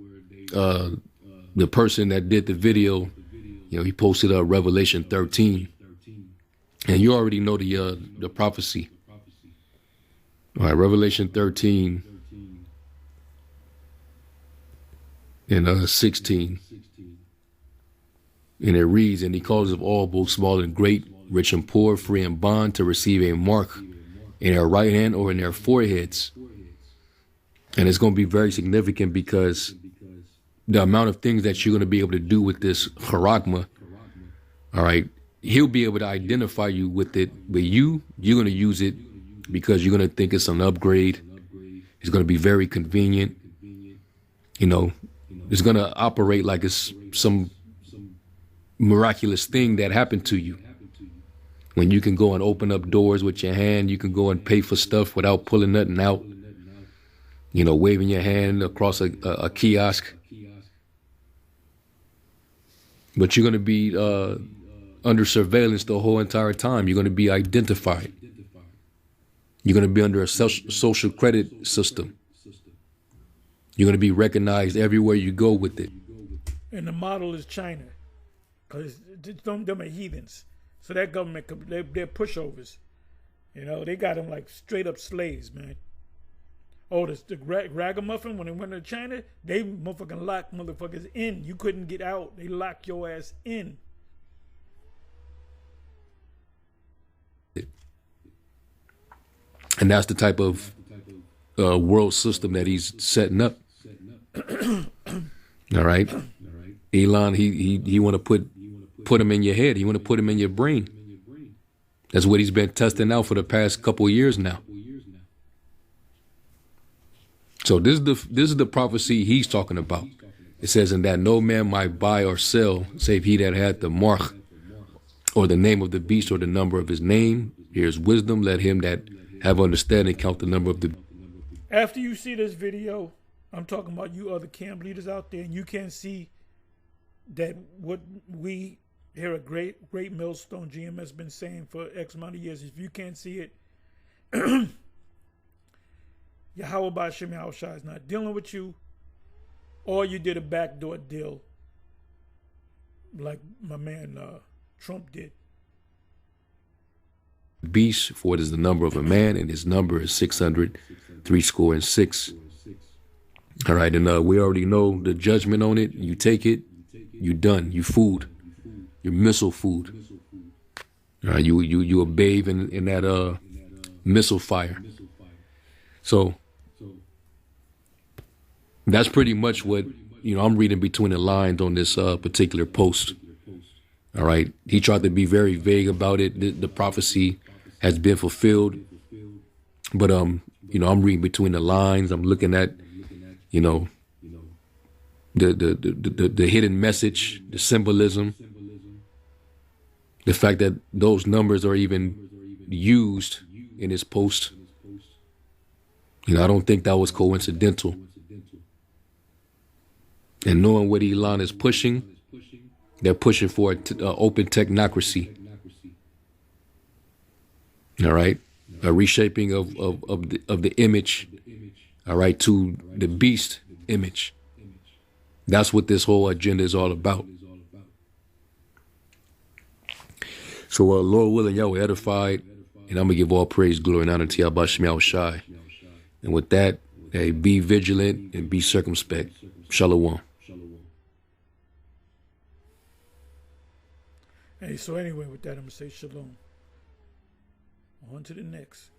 person that did the video, you know, he posted Revelation 13. And you already know the prophecy. All right, Revelation 13 and 16. And it reads, and he calls of all, both small and great, rich and poor, free and bond, to receive a mark in their right hand or in their foreheads. And it's going to be very significant because the amount of things that you're going to be able to do with this charagma, all right, he'll be able to identify you with it, but you're going to use it because you're going to think it's an upgrade. It's going to be very convenient. You know, it's going to operate like it's some miraculous thing that happened to you. When you can go and open up doors with your hand, you can go and pay for stuff without pulling nothing out. You know, waving your hand across a kiosk. But you're going to be under surveillance the whole entire time. You're going to be identified. You're going to be under a social credit system. You're going to be recognized everywhere you go with it. And the model is China, because them are heathens. So that government, they're pushovers. You know, they got them like straight up slaves, man. Oh, the ragamuffin, when they went to China, they motherfucking locked motherfuckers in. You couldn't get out. They locked your ass in. And that's the type of world system that he's setting up. All right. Elon, he want to put him in your head. He want to put him in your brain. That's what he's been testing out for the past couple of years now. So this is the prophecy he's talking about. It says, "In that no man might buy or sell, save he that had the mark, or the name of the beast, or the number of his name. Here's wisdom. Let him that have understanding count the number of the." After you see this video, I'm talking about you other camp leaders out there, and you can see that what we here at Great Millstone GMS been saying for X amount of years. If you can't see it, Yahweh Ba'Shem Yahushua is not dealing with you, or you did a backdoor deal like my man Trump did. Beast, for it is the number of a man, and his number is 666. All right, and we already know the judgment on it. You take it, you done. You food, your missile food. All right, you a bathe in that missile fire. So that's pretty much what, you know, I'm reading between the lines on this particular post. All right, he tried to be very vague about it. The prophecy has been fulfilled, but you know, I'm reading between the lines. I'm looking at, you know, the hidden message, the symbolism, the fact that those numbers are even used in his post. You know, I don't think that was coincidental. And knowing what Elon is pushing, they're pushing for open technocracy. All right, a reshaping of the image. All right, to the beast image. That's what this whole agenda is all about. So, Lord willing, y'all were edified, and I'm gonna give all praise, glory, and honor to Yahweh Shem Yahushai. And with that, hey, be vigilant and be circumspect. Shalom. Hey, so anyway, with that, I'm going to say shalom. On to the next.